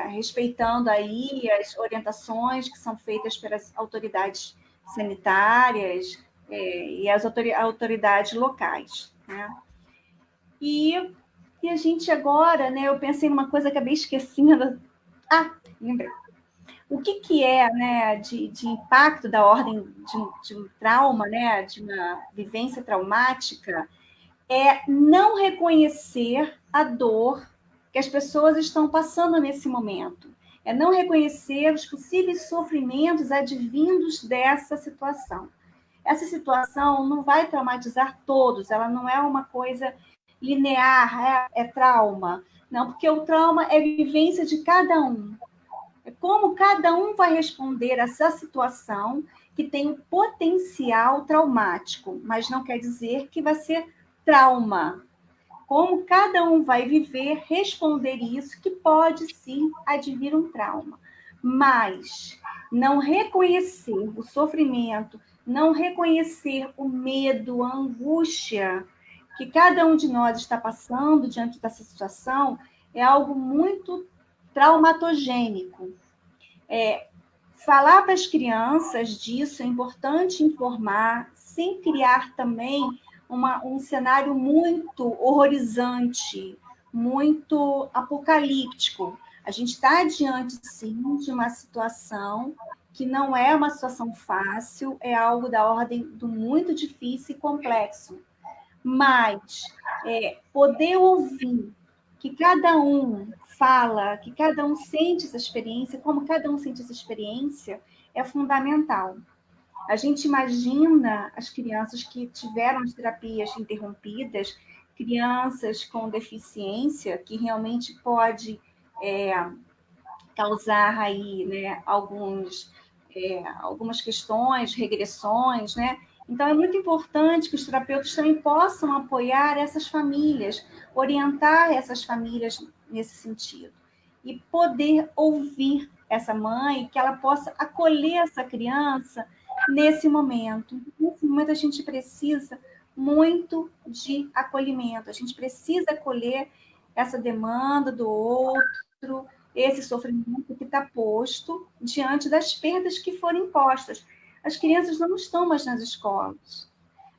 respeitando aí as orientações que são feitas pelas autoridades sanitárias e as autoridades locais, né? E a gente agora, né, eu pensei numa coisa, acabei esquecendo. Lembrei. O que é, né, de impacto da ordem de um trauma, né, de uma vivência traumática, é não reconhecer a dor que as pessoas estão passando nesse momento. É não reconhecer os possíveis sofrimentos advindos dessa situação. Essa situação não vai traumatizar todos, ela não é uma coisa linear, é trauma. Não, porque o trauma é vivência de cada um. É como cada um vai responder a essa situação que tem um potencial traumático, mas não quer dizer que vai ser trauma. Como cada um vai viver, responder isso, que pode sim advir um trauma. Mas não reconhecer o sofrimento, não reconhecer o medo, a angústia que cada um de nós está passando diante dessa situação é algo muito traumatogênico. Falar para as crianças disso é importante, informar, sem criar também um cenário muito horrorizante, muito apocalíptico. A gente está diante, sim, de uma situação que não é uma situação fácil, é algo da ordem do muito difícil e complexo. Mas poder ouvir que cada um fala, que cada um sente essa experiência, como cada um sente essa experiência, é fundamental. A gente imagina as crianças que tiveram as terapias interrompidas, crianças com deficiência, que realmente pode causar aí, né, algumas questões, regressões, né? Então, é muito importante que os terapeutas também possam apoiar essas famílias, orientar essas famílias nesse sentido. E poder ouvir essa mãe, que ela possa acolher essa criança nesse momento. Nesse momento, a gente precisa muito de acolhimento, a gente precisa acolher essa demanda do outro, esse sofrimento que está posto diante das perdas que foram impostas. As crianças não estão mais nas escolas,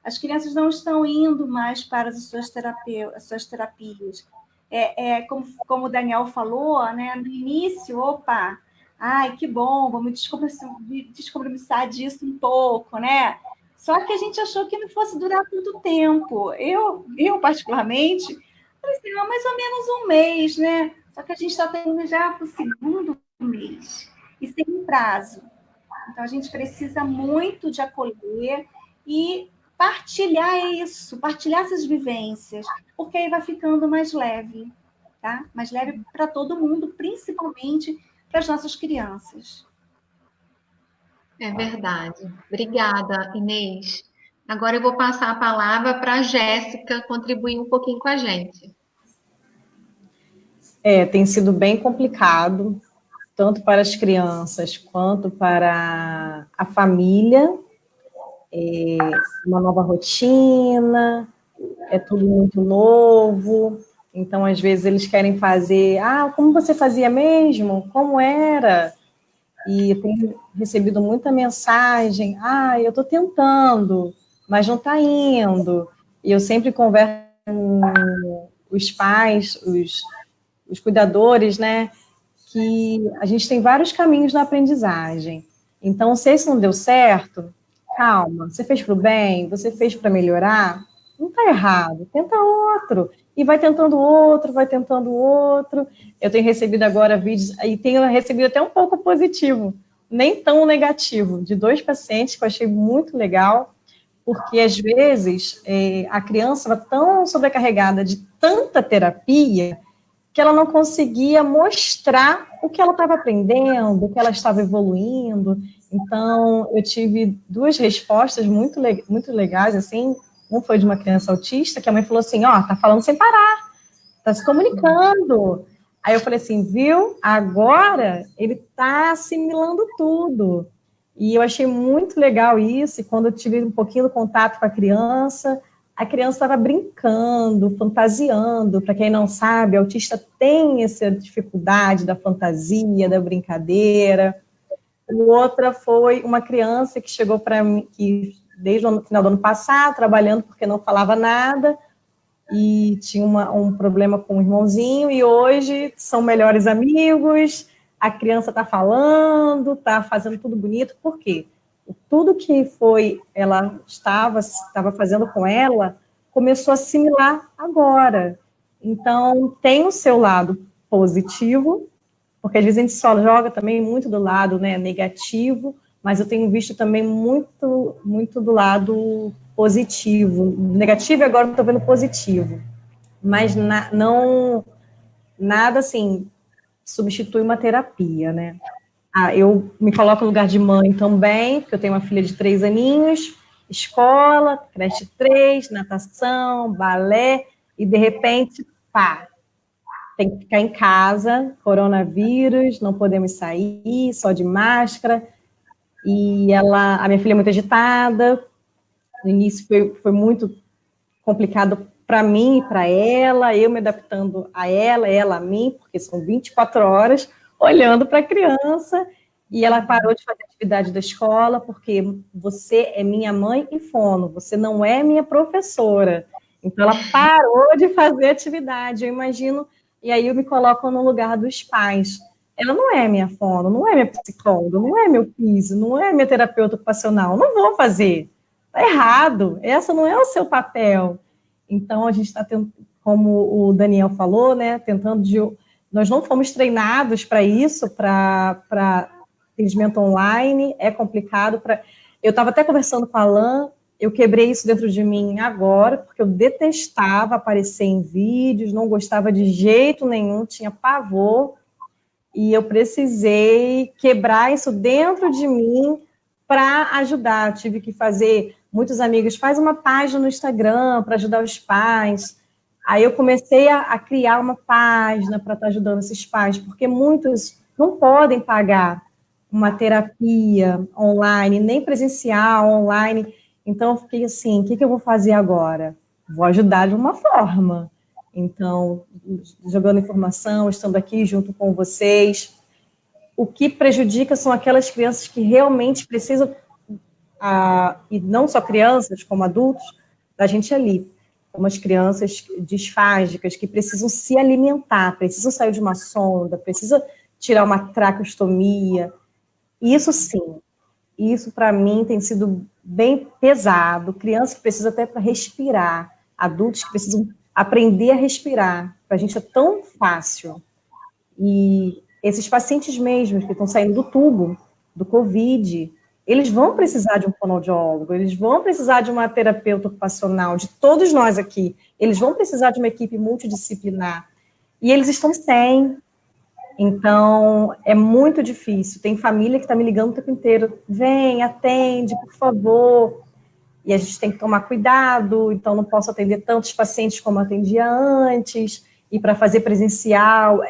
as crianças não estão indo mais para as suas terapias. Como o Daniel falou, né, no início, opa, ai, que bom, vamos descompromissar disso um pouco, né? Só que a gente achou que não fosse durar tanto tempo. Eu particularmente, falei assim, mais ou menos um mês, né? Só que a gente está tendo já para o segundo mês, e sem prazo. Então, a gente precisa muito de acolher e partilhar isso, partilhar essas vivências, porque aí vai ficando mais leve, tá? Mais leve para todo mundo, principalmente para as nossas crianças. É verdade. Obrigada, Inês. Agora eu vou passar a palavra para a Jéssica contribuir um pouquinho com a gente. Tem sido bem complicado, tanto para as crianças quanto para a família. Uma nova rotina, é tudo muito novo. Então, às vezes, eles querem fazer, como você fazia mesmo? Como era? E eu tenho recebido muita mensagem, eu estou tentando, mas não está indo. E eu sempre converso com os pais, os cuidadores, né, que a gente tem vários caminhos na aprendizagem. Então, se esse não deu certo, calma, você fez para o bem, você fez para melhorar, não está errado, tenta outro. E vai tentando outro, vai tentando outro. Eu tenho recebido agora vídeos, e tenho recebido até um pouco positivo, nem tão negativo, de 2 pacientes que eu achei muito legal, porque às vezes a criança estava tão sobrecarregada de tanta terapia que ela não conseguia mostrar o que ela estava aprendendo, o que ela estava evoluindo. Então, eu tive 2 respostas muito legais, assim. Um foi de uma criança autista, que a mãe falou assim, tá falando sem parar, tá se comunicando. Aí eu falei assim, viu? Agora ele está assimilando tudo. E eu achei muito legal isso, e quando eu tive um pouquinho de contato com a criança estava brincando, fantasiando. Para quem não sabe, autista tem essa dificuldade da fantasia, da brincadeira. Outra foi uma criança que chegou para mim, que desde o final do ano passado, trabalhando porque não falava nada, e tinha um problema com o irmãozinho, e hoje são melhores amigos, a criança está falando, está fazendo tudo bonito. Por quê? Tudo que ela estava fazendo com ela, começou a assimilar agora. Então, tem o seu lado positivo, porque às vezes a gente só joga também muito do lado, né, negativo, mas eu tenho visto também muito, muito do lado positivo. Negativo, e agora estou vendo positivo. Mas nada assim substitui uma terapia, né? Eu me coloco no lugar de mãe também, porque eu tenho uma filha de 3 aninhos, escola, creche 3, natação, balé, e de repente, tem que ficar em casa, coronavírus, não podemos sair, só de máscara, e a minha filha é muito agitada, no início foi muito complicado para mim e para ela, eu me adaptando a ela a mim, porque são 24 horas, olhando para a criança, e ela parou de fazer atividade da escola, porque você é minha mãe e fono, você não é minha professora. Então, ela parou de fazer atividade, eu imagino, e aí eu me coloco no lugar dos pais. Ela não é minha fono, não é minha psicóloga, não é meu físio, não é minha terapeuta ocupacional, não vou fazer. Está errado, essa não é o seu papel. Então, a gente está tentando, como o Daniel falou, né, tentando nós não fomos treinados para isso, para atendimento online, é complicado. Eu estava até conversando com a Alan, eu quebrei isso dentro de mim agora, porque eu detestava aparecer em vídeos, não gostava de jeito nenhum, tinha pavor, e eu precisei quebrar isso dentro de mim para ajudar. Eu tive que fazer, muitos amigos, faz uma página no Instagram para ajudar os pais. Aí eu comecei a criar uma página para estar ajudando esses pais, porque muitos não podem pagar uma terapia online, nem presencial, online. Então, eu fiquei assim, o que eu vou fazer agora? Vou ajudar de uma forma. Então, jogando informação, estando aqui junto com vocês. O que prejudica são aquelas crianças que realmente precisam, e não só crianças, como adultos, da gente ali. Como as crianças disfágicas, que precisam se alimentar, precisam sair de uma sonda, precisam tirar uma traqueostomia. Isso sim, isso para mim tem sido bem pesado. Crianças que precisam até para respirar, adultos que precisam aprender a respirar. Para a gente é tão fácil. E esses pacientes mesmos que estão saindo do tubo, do Covid, eles vão precisar de um fonoaudiólogo, eles vão precisar de uma terapeuta ocupacional, de todos nós aqui. Eles vão precisar de uma equipe multidisciplinar. E eles estão sem. Então, é muito difícil. Tem família que está me ligando o tempo inteiro. Vem, atende, por favor. E a gente tem que tomar cuidado, então não posso atender tantos pacientes como atendia antes. E para fazer presencial,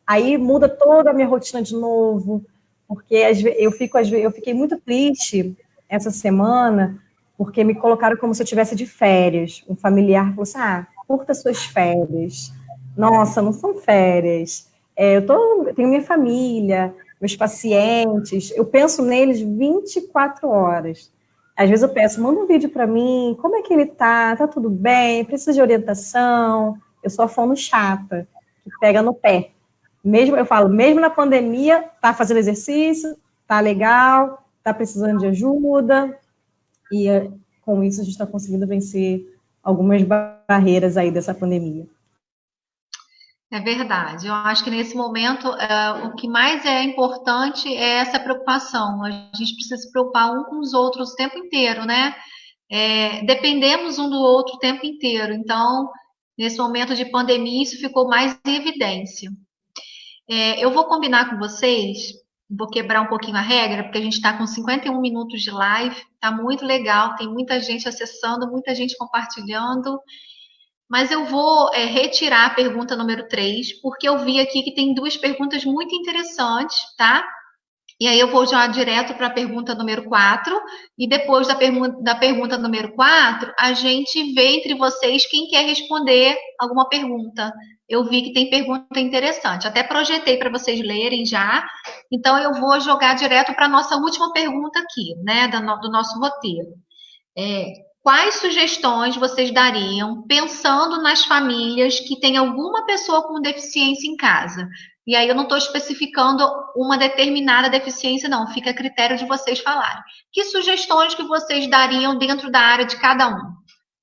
aí muda toda a minha rotina de novo. Porque eu fiquei muito triste essa semana, porque me colocaram como se eu estivesse de férias. Um familiar falou assim, curta suas férias. Nossa, não são férias. Eu tenho minha família, meus pacientes, eu penso neles 24 horas. Às vezes eu peço, manda um vídeo para mim, como é que ele tá tudo bem, precisa de orientação. Eu sou a fono chata, que pega no pé. Eu falo, mesmo na pandemia, tá fazendo exercício, tá legal, tá precisando de ajuda, e com isso a gente está conseguindo vencer algumas barreiras aí dessa pandemia. É verdade. Eu acho que nesse momento o que mais é importante é essa preocupação. A gente precisa se preocupar um com os outros o tempo inteiro, né? Dependemos um do outro o tempo inteiro. Então, nesse momento de pandemia, isso ficou mais em evidência. Eu vou combinar com vocês, vou quebrar um pouquinho a regra, porque a gente está com 51 minutos de live, está muito legal, tem muita gente acessando, muita gente compartilhando. Mas eu vou retirar a pergunta número 3, porque eu vi aqui que tem 2 perguntas muito interessantes, tá? E aí eu vou já direto para a pergunta número 4, e depois da pergunta número 4, a gente vê entre vocês quem quer responder alguma pergunta. Eu vi que tem pergunta interessante, até projetei para vocês lerem já, então eu vou jogar direto para a nossa última pergunta aqui, né, do nosso roteiro. Quais sugestões vocês dariam pensando nas famílias que têm alguma pessoa com deficiência em casa? E aí eu não estou especificando uma determinada deficiência, não. Fica a critério de vocês falarem. Que sugestões que vocês dariam dentro da área de cada um?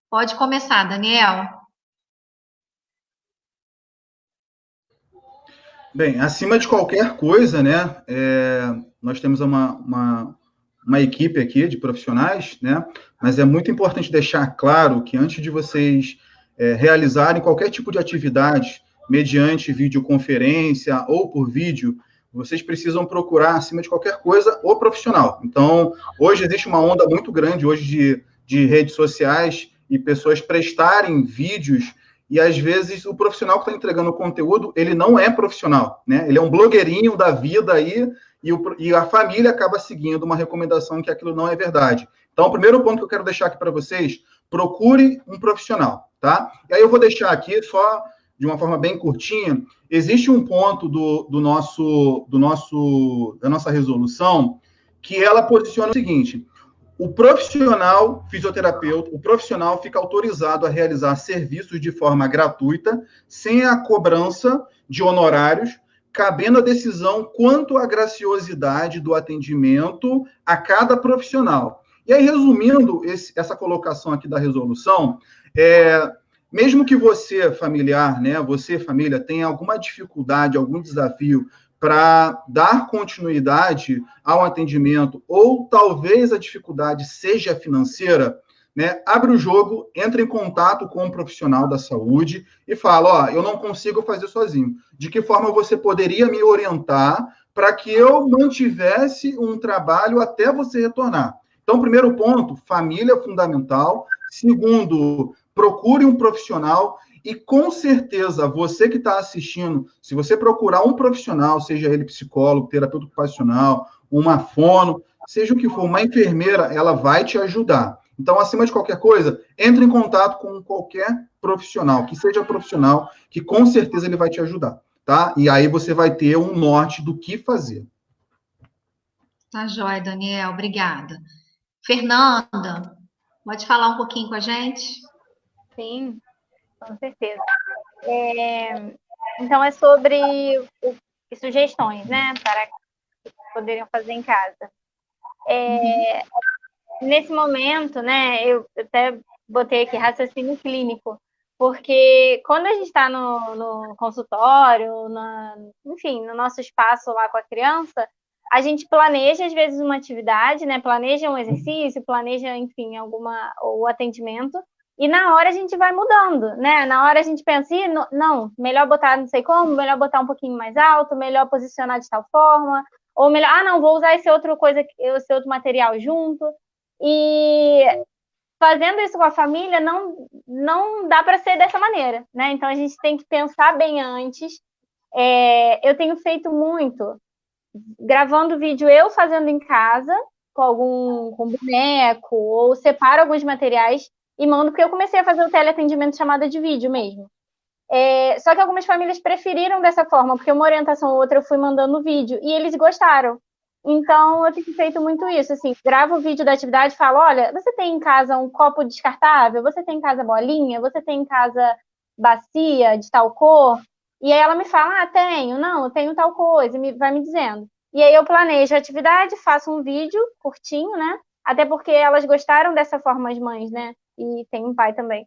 Pode começar, Daniel. Bem, acima de qualquer coisa, né? Nós temos uma equipe aqui de profissionais, né? Mas é muito importante deixar claro que antes de vocês realizarem qualquer tipo de atividade mediante videoconferência ou por vídeo, vocês precisam procurar, acima de qualquer coisa, o profissional. Então, hoje existe uma onda muito grande hoje de redes sociais e pessoas prestarem vídeos, e às vezes o profissional que está entregando o conteúdo, ele não é profissional, né? Ele é um blogueirinho da vida aí, e a família acaba seguindo uma recomendação que aquilo não é verdade. Então, o primeiro ponto que eu quero deixar aqui para vocês, procure um profissional, tá? E aí eu vou deixar aqui só de uma forma bem curtinha. Existe um ponto da nossa resolução que ela posiciona o seguinte: o profissional fisioterapeuta, o profissional fica autorizado a realizar serviços de forma gratuita, sem a cobrança de honorários, cabendo a decisão quanto à graciosidade do atendimento a cada profissional. E aí, resumindo essa colocação aqui da resolução, mesmo que você, familiar, né, você, família, tenha alguma dificuldade, algum desafio para dar continuidade ao atendimento, ou talvez a dificuldade seja financeira, né, abre o jogo, entra em contato com um profissional da saúde e fala, ó, eu não consigo fazer sozinho. De que forma você poderia me orientar para que eu mantivesse um trabalho até você retornar? Então, primeiro ponto, família é fundamental. Segundo, procure um profissional e, com certeza, você que está assistindo, se você procurar um profissional, seja ele psicólogo, terapeuta ocupacional, uma fono, seja o que for, uma enfermeira, ela vai te ajudar. Então, acima de qualquer coisa, entre em contato com qualquer profissional, que seja profissional, que com certeza ele vai te ajudar, tá? E aí você vai ter um norte do que fazer. Tá joia, Daniel, obrigada. Fernanda, pode falar um pouquinho com a gente? Sim, com certeza. Então, é sobre sugestões, né, para que poderiam fazer em casa. Nesse momento, né, eu até botei aqui raciocínio clínico, porque quando a gente está no consultório, enfim, no nosso espaço lá com a criança, a gente planeja, às vezes, uma atividade, né, planeja um exercício, planeja, enfim, o atendimento, e na hora a gente vai mudando, né? Na hora a gente pensa, não, melhor botar não sei como, melhor botar um pouquinho mais alto, melhor posicionar de tal forma, ou melhor, não, vou usar esse outro material junto. E fazendo isso com a família, não dá para ser dessa maneira, né? Então a gente tem que pensar bem antes. Eu tenho feito muito, gravando vídeo eu fazendo em casa, com boneco, ou separo alguns materiais e mando, porque eu comecei a fazer o teleatendimento chamada de vídeo mesmo. Só que algumas famílias preferiram dessa forma, porque uma orientação ou outra eu fui mandando vídeo, e eles gostaram. Então, eu tenho feito muito isso, assim, gravo o vídeo da atividade e falo, olha, você tem em casa um copo descartável? Você tem em casa bolinha? Você tem em casa bacia de tal cor? E aí ela me fala, tenho, não, eu tenho tal coisa, e vai me dizendo. E aí eu planejo a atividade, faço um vídeo curtinho, né? Até porque elas gostaram dessa forma, as mães, né? E tem um pai também.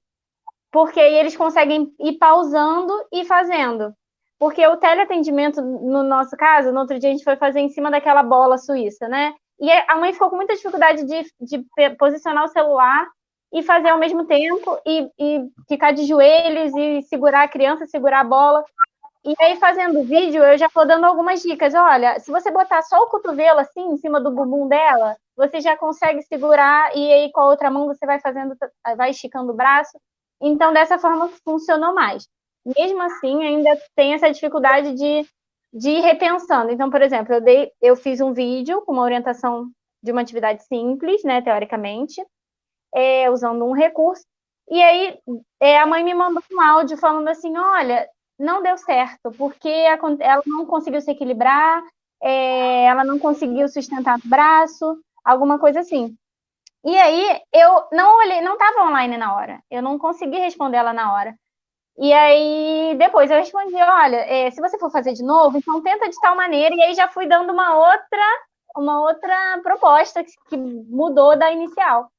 Porque aí eles conseguem ir pausando e fazendo. Porque o teleatendimento, no nosso caso, no outro dia a gente foi fazer em cima daquela bola suíça, né? E a mãe ficou com muita dificuldade de posicionar o celular e fazer ao mesmo tempo, e ficar de joelhos e segurar a criança, segurar a bola. E aí, fazendo o vídeo, eu já estou dando algumas dicas. Olha, se você botar só o cotovelo assim, em cima do bumbum dela, você já consegue segurar, e aí com a outra mão você vai esticando o braço. Então, dessa forma, funcionou mais. Mesmo assim, ainda tem essa dificuldade de ir repensando. Então, por exemplo, eu fiz um vídeo com uma orientação de uma atividade simples, né, teoricamente, usando um recurso, e aí a mãe me mandou um áudio falando assim, olha, não deu certo, porque ela não conseguiu se equilibrar, ela não conseguiu sustentar o braço, alguma coisa assim. E aí, eu não olhei, não estava online na hora, eu não consegui responder ela na hora. E aí, depois eu respondi, olha, se você for fazer de novo, então tenta de tal maneira, e aí já fui dando uma outra proposta que mudou da inicial.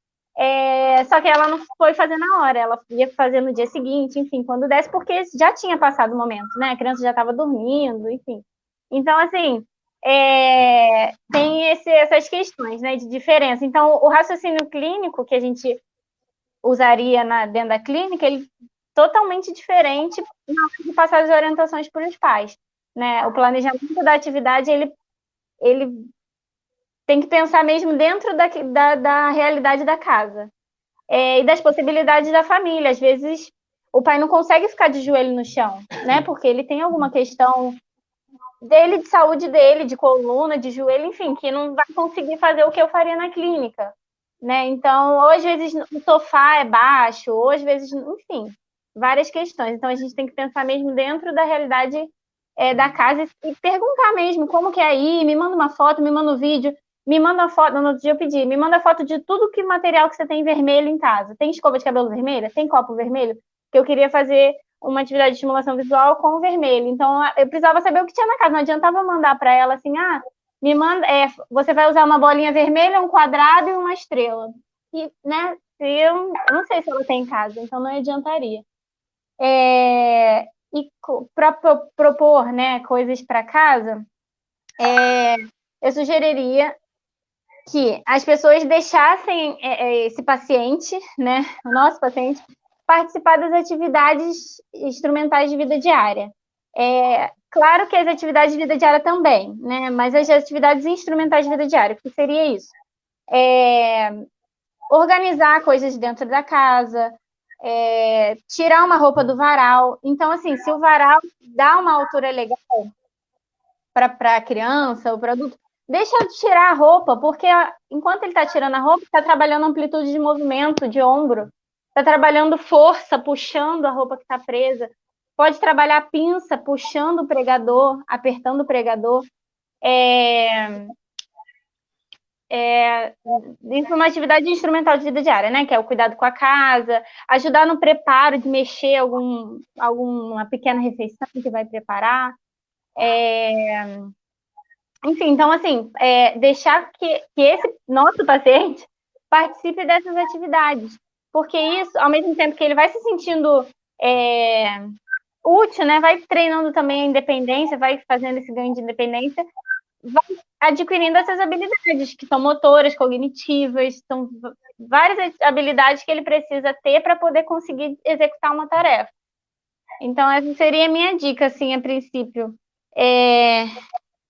Só que ela não foi fazer na hora, ela ia fazer no dia seguinte, enfim, quando desse, porque já tinha passado o momento, né? A criança já estava dormindo, enfim. Então, assim, tem essas questões, né, de diferença. Então, o raciocínio clínico que a gente usaria dentro da clínica, ele é totalmente diferente na hora de passar as orientações para os pais, né? O planejamento da atividade, ele tem que pensar mesmo dentro da realidade da casa, e das possibilidades da família. Às vezes, o pai não consegue ficar de joelho no chão, né? Porque ele tem alguma questão dele, de saúde dele, de coluna, de joelho, enfim, que não vai conseguir fazer o que eu faria na clínica, né? Então, ou às vezes o sofá é baixo, ou às vezes, enfim, várias questões. Então, a gente tem que pensar mesmo dentro da realidade da casa e perguntar mesmo como que é aí, me manda uma foto, me manda um vídeo, me manda uma foto, no outro dia eu pedi, me manda foto de tudo que material que você tem vermelho em casa. Tem escova de cabelo vermelha? Tem copo vermelho? Que eu queria fazer uma atividade de estimulação visual com vermelho. Então, eu precisava saber o que tinha na casa. Não adiantava mandar para ela assim, me manda, você vai usar uma bolinha vermelha, um quadrado e uma estrela. E, né, eu não sei se ela tem em casa, então não adiantaria. e para propor, né, coisas para casa, eu sugeriria que as pessoas deixassem esse paciente, né, o nosso paciente, participar das atividades instrumentais de vida diária. Claro que as atividades de vida diária também, né, mas as atividades instrumentais de vida diária, o que seria isso? Organizar coisas dentro da casa, tirar uma roupa do varal. Então, assim, se o varal dá uma altura legal para a criança ou para o adulto, deixa ele tirar a roupa, porque enquanto ele está tirando a roupa, está trabalhando amplitude de movimento, de ombro, está trabalhando força, puxando a roupa que está presa, pode trabalhar a pinça, puxando o pregador, apertando o pregador. Isso é uma atividade instrumental de vida diária, né? Que é o cuidado com a casa, ajudar no preparo de mexer alguma pequena refeição que vai preparar. Enfim, então, assim, deixar que esse nosso paciente participe dessas atividades, porque isso, ao mesmo tempo que ele vai se sentindo útil, né? Vai treinando também a independência, vai fazendo esse ganho de independência, vai adquirindo essas habilidades, que são motoras, cognitivas, são várias habilidades que ele precisa ter para poder conseguir executar uma tarefa. Então, essa seria a minha dica, assim, a princípio.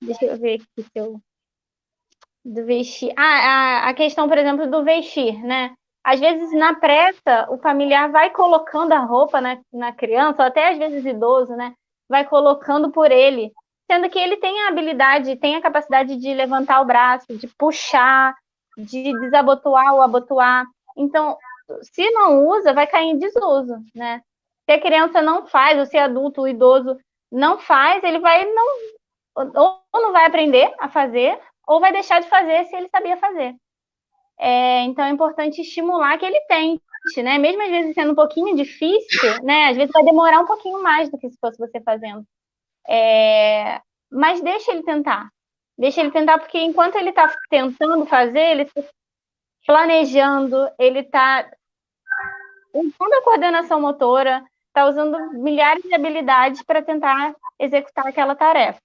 Deixa eu ver aqui se eu... Do vestir. A questão, por exemplo, do vestir, né? Às vezes, na pressa, o familiar vai colocando a roupa na criança, ou até às vezes idoso, né? Vai colocando por ele, sendo que ele tem a habilidade, tem a capacidade de levantar o braço, de puxar, de desabotoar ou abotoar. Então, se não usa, vai cair em desuso, né? Se a criança não faz, ou se adulto ou idoso não faz, ele vai ou não vai aprender a fazer, ou vai deixar de fazer se ele sabia fazer. Então, é importante estimular que ele tente, né? Mesmo às vezes sendo um pouquinho difícil, né? Às vezes vai demorar um pouquinho mais do que se fosse você fazendo. Mas deixa ele tentar. Deixa ele tentar, porque enquanto ele está tentando fazer, ele está planejando, ele está usando a coordenação motora, está usando milhares de habilidades para tentar executar aquela tarefa.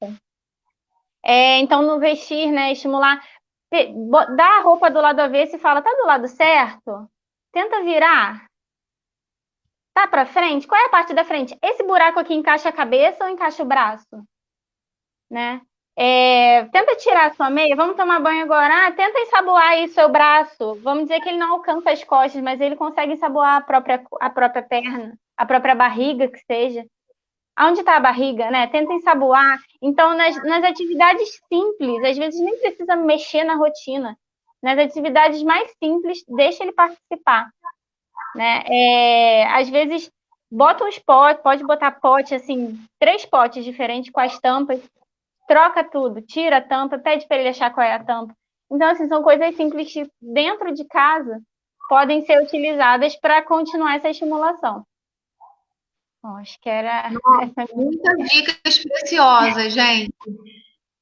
Então, no vestir, né, estimular, dá a roupa do lado avesso e fala, tá do lado certo? Tenta virar. Tá para frente? Qual é a parte da frente? Esse buraco aqui encaixa a cabeça ou encaixa o braço? Né? Tenta tirar a sua meia, vamos tomar banho agora. Tenta ensaboar aí o seu braço. Vamos dizer que ele não alcança as costas, mas ele consegue ensaboar a própria perna, a própria barriga, que seja. Onde está a barriga, né? Tenta ensaboar. Então, nas atividades simples, às vezes nem precisa mexer na rotina. Nas atividades mais simples, deixa ele participar. Né? Às vezes, bota uns potes, pode botar pote, assim, 3 potes diferentes com as tampas, troca tudo, tira a tampa, pede para ele achar qual é a tampa. Então, assim, são coisas simples que, dentro de casa, podem ser utilizadas para continuar essa estimulação. Bom, acho que era... Muitas dicas preciosas, gente.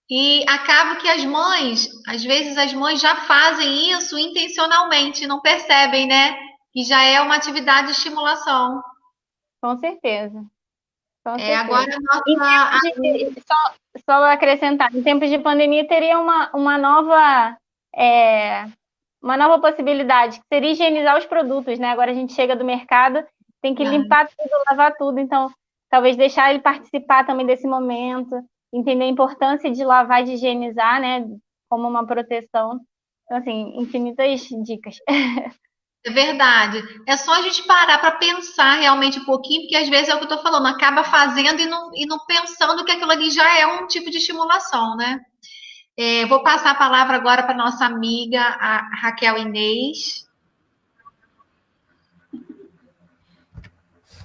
E acaba que as mães, às vezes as mães já fazem isso intencionalmente, não percebem, né? Que já é uma atividade de estimulação. Com certeza. Com certeza. Agora, só acrescentar, em tempos de pandemia teria uma nova possibilidade, que seria higienizar os produtos, né? Agora a gente chega do mercado, tem que limpar tudo, lavar tudo, então talvez deixar ele participar também desse momento, entender a importância de lavar, de higienizar, né? Como uma proteção. Então, assim, infinitas dicas. É verdade. É só a gente parar para pensar realmente um pouquinho, porque às vezes é o que eu estou falando, acaba fazendo e não pensando que aquilo ali já é um tipo de estimulação, né? Vou passar a palavra agora para nossa amiga, a Raquel Inês.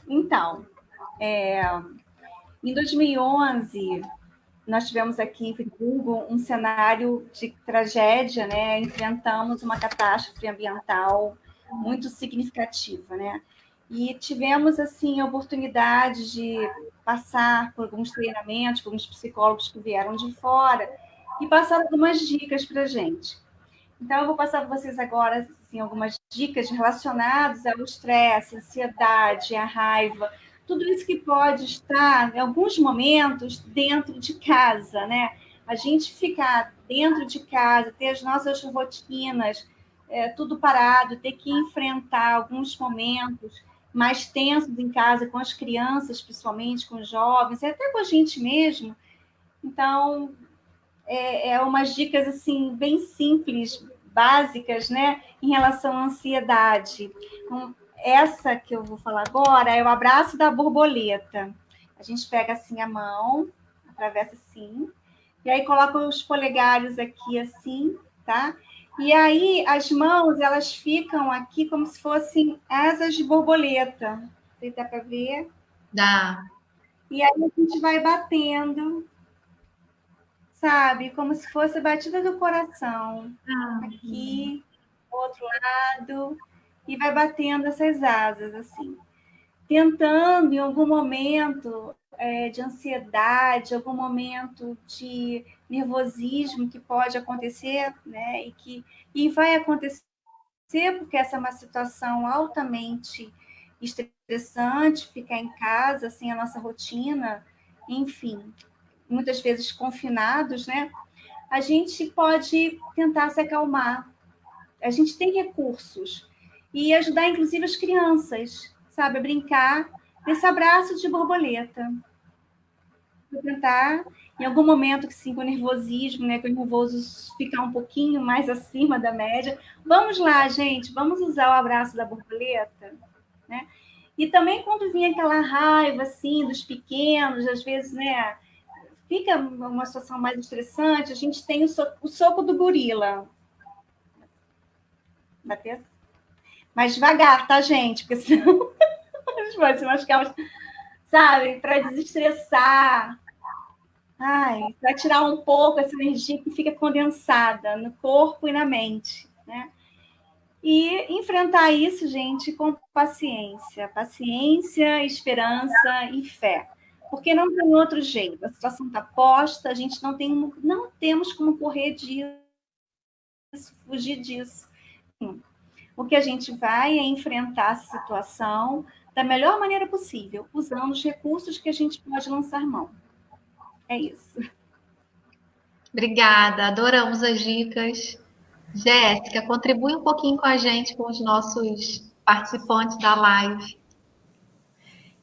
Então, em 2011, nós tivemos aqui em Friburgo um cenário de tragédia, né? Enfrentamos uma catástrofe ambiental muito significativa, né? E tivemos, assim, a oportunidade de passar por alguns treinamentos, por alguns psicólogos que vieram de fora e passaram algumas dicas para a gente. Então, eu vou passar para vocês agora, assim, algumas dicas relacionadas ao estresse, à ansiedade, à raiva, tudo isso que pode estar, em alguns momentos, dentro de casa, né? A gente ficar dentro de casa, ter as nossas rotinas, tudo parado, ter que enfrentar alguns momentos mais tensos em casa, com as crianças, principalmente, com os jovens, até com a gente mesmo. Então, umas dicas assim bem simples, básicas, né, em relação à ansiedade. Essa que eu vou falar agora é o abraço da borboleta. A gente pega assim a mão, atravessa assim, e aí coloca os polegares aqui assim, tá? E aí as mãos, elas ficam aqui como se fossem asas de borboleta. Não sei se dá para ver. Dá. E aí a gente vai batendo, sabe? Como se fosse a batida do coração. Aqui, outro lado, e vai batendo essas asas, assim. Tentando, em algum momento de ansiedade, algum momento de nervosismo que pode acontecer, né? E vai acontecer porque essa é uma situação altamente estressante, ficar em casa, sem a nossa rotina, enfim, muitas vezes confinados, né? A gente pode tentar se acalmar. A gente tem recursos. E ajudar, inclusive, as crianças, sabe? A brincar nesse abraço de borboleta. Vou tentar, em algum momento que sinta o nervosismo, né? Que o nervoso ficar um pouquinho mais acima da média. Vamos lá, gente. Vamos usar o abraço da borboleta, né? E também quando vinha aquela raiva, assim, dos pequenos, às vezes, né? Fica uma situação mais estressante, a gente tem o soco do gorila. Bater mais devagar, tá, gente? Porque senão a gente pode se machucar, sabe? Para desestressar. Ai, para tirar um pouco essa energia que fica condensada no corpo e na mente, né? E enfrentar isso, gente, com paciência. Paciência, esperança e fé. Porque não tem outro jeito. A situação está posta, a gente não temos como correr disso, fugir disso. O que a gente vai é enfrentar essa situação da melhor maneira possível, usando os recursos que a gente pode lançar mão. É isso. Obrigada, adoramos as dicas. Jéssica, contribui um pouquinho com a gente, com os nossos participantes da live.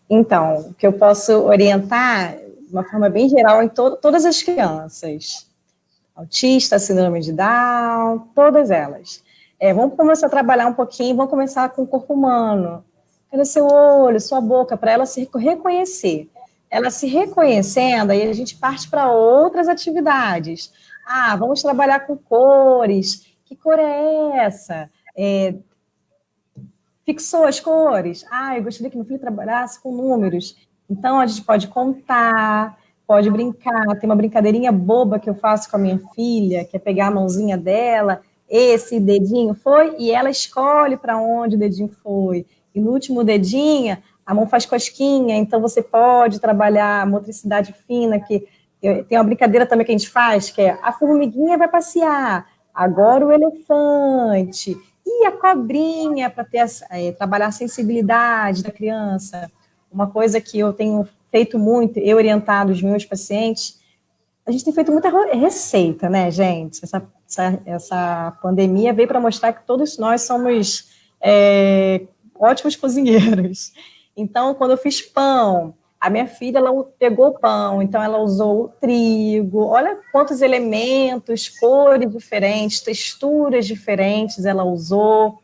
Então, o que eu posso orientar, de uma forma bem geral, em todas as crianças. Autista, síndrome de Down, todas elas. Vamos começar a trabalhar um pouquinho, vamos começar com o corpo humano. Cadê seu olho, sua boca, para ela se reconhecer. Ela se reconhecendo, aí a gente parte para outras atividades. Vamos trabalhar com cores. Que cor é essa? Fixou as cores? Eu gostaria que meu filho trabalhasse com números. Então, a gente pode contar, pode brincar. Tem uma brincadeirinha boba que eu faço com a minha filha, que é pegar a mãozinha dela, esse dedinho foi, e ela escolhe para onde o dedinho foi. E no último dedinho, a mão faz cosquinha, então você pode trabalhar a motricidade fina, que tem uma brincadeira também que a gente faz, que é a formiguinha vai passear, agora o elefante... E a cobrinha, para trabalhar a sensibilidade da criança. Uma coisa que eu tenho feito muito, eu orientado os meus pacientes, a gente tem feito muita receita, né, gente? Essa pandemia veio para mostrar que todos nós somos ótimos cozinheiros. Então, quando eu fiz pão, a minha filha, ela pegou o pão, então ela usou o trigo, olha quantos elementos, cores diferentes, texturas diferentes ela usou,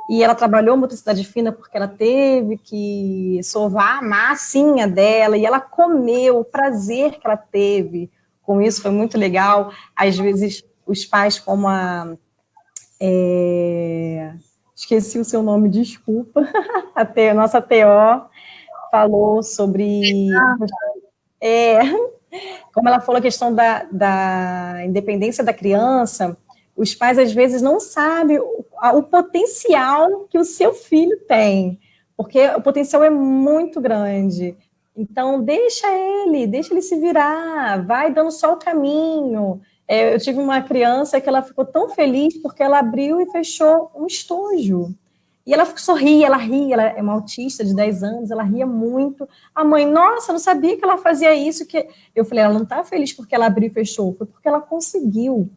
e ela trabalhou motricidade fina porque ela teve que sovar a massinha dela, e ela comeu, o prazer que ela teve com isso foi muito legal. Às vezes, os pais, como esqueci o seu nome, desculpa, a nossa TO, falou sobre... como ela falou a questão da independência da criança, os pais, às vezes, não sabem o potencial que o seu filho tem, porque o potencial é muito grande. Então, deixa ele se virar, vai dando só o caminho. Eu tive uma criança que ela ficou tão feliz porque ela abriu e fechou um estojo. E ela sorria, ela ria, ela é uma autista de 10 anos, ela ria muito. A mãe, nossa, não sabia que ela fazia isso. Que eu falei, ela não está feliz porque ela abriu e fechou, foi porque ela conseguiu.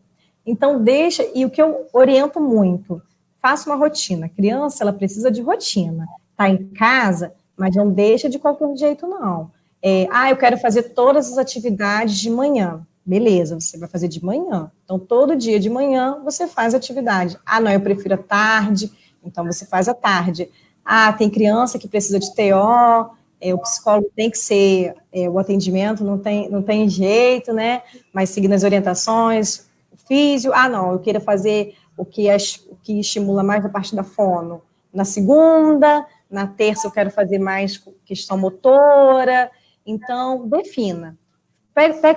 Então, deixa, e o que eu oriento muito, faça uma rotina. Criança, ela precisa de rotina. Está em casa, mas não deixa de qualquer jeito, não. Eu quero fazer todas as atividades de manhã. Beleza, você vai fazer de manhã. Então, todo dia de manhã, você faz atividade. Ah, não, eu prefiro a tarde. Então, você faz à tarde. Ah, tem criança que precisa de TO, o psicólogo tem que ser, o atendimento não tem jeito, né? Mas seguindo as orientações, o físio, não, eu queira fazer o que estimula mais a parte da fono. Na segunda, na terça eu quero fazer mais questão motora. Então, defina.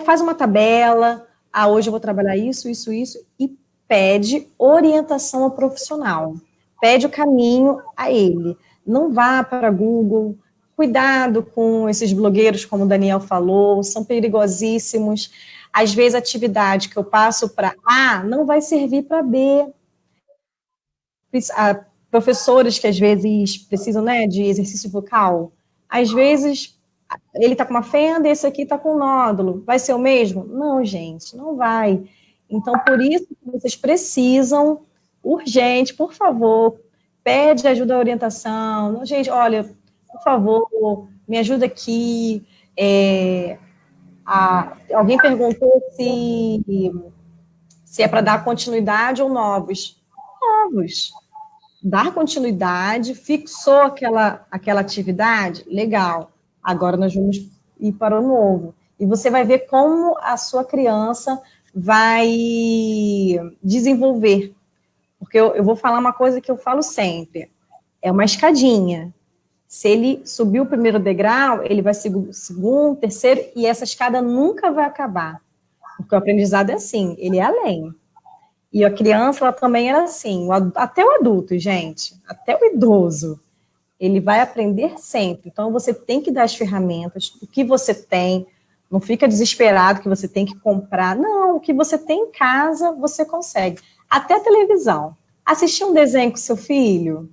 Faz uma tabela, hoje eu vou trabalhar isso, e pede orientação ao profissional. Pede o caminho a ele. Não vá para Google. Cuidado com esses blogueiros, como o Daniel falou, são perigosíssimos. Às vezes, a atividade que eu passo para A não vai servir para B. Professores que, às vezes, precisam, né, de exercício vocal, às vezes, ele está com uma fenda e esse aqui está com um nódulo. Vai ser o mesmo? Não, gente, não vai. Então, por isso que vocês precisam, urgente, por favor, pede ajuda à orientação. Gente, olha, por favor, me ajuda aqui. Alguém perguntou se é para dar continuidade ou novos. Novos. Dar continuidade, fixou aquela atividade, legal. Agora nós vamos ir para o novo. E você vai ver como a sua criança vai desenvolver. Porque eu vou falar uma coisa que eu falo sempre. É uma escadinha. Se ele subir o primeiro degrau, ele vai segundo, terceiro, e essa escada nunca vai acabar. Porque o aprendizado é assim, ele é além. E a criança, ela também era assim, até o adulto, gente, até o idoso, ele vai aprender sempre. Então, você tem que dar as ferramentas, o que você tem, não fica desesperado que você tem que comprar. Não, o que você tem em casa, você consegue. Até a televisão. Assistir um desenho com seu filho?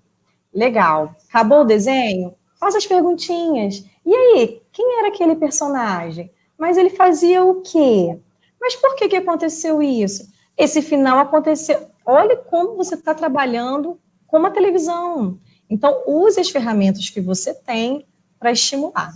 Legal. Acabou o desenho? Faz as perguntinhas. E aí, quem era aquele personagem? Mas ele fazia o quê? Mas por que aconteceu isso? Esse final aconteceu. Olha como você está trabalhando com uma televisão. Então, use as ferramentas que você tem para estimular.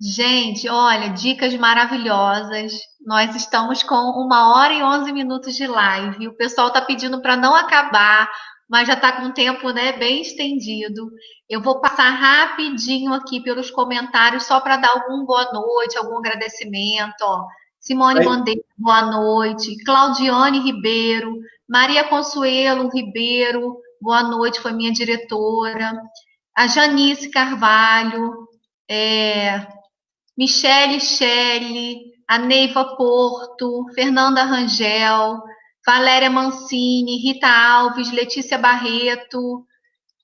Gente, olha, dicas maravilhosas. Nós estamos com 1h e 11 minutos de live. O pessoal está pedindo para não acabar, mas já está com o tempo, né, bem estendido. Eu vou passar rapidinho aqui pelos comentários só para dar algum boa noite, algum agradecimento. Ó. Simone Bandeira, boa noite. Claudiane Ribeiro, Maria Consuelo Ribeiro, boa noite, foi minha diretora. A Janice Carvalho, Michele Shelley, a Neiva Porto, Fernanda Rangel, Valéria Mancini, Rita Alves, Letícia Barreto,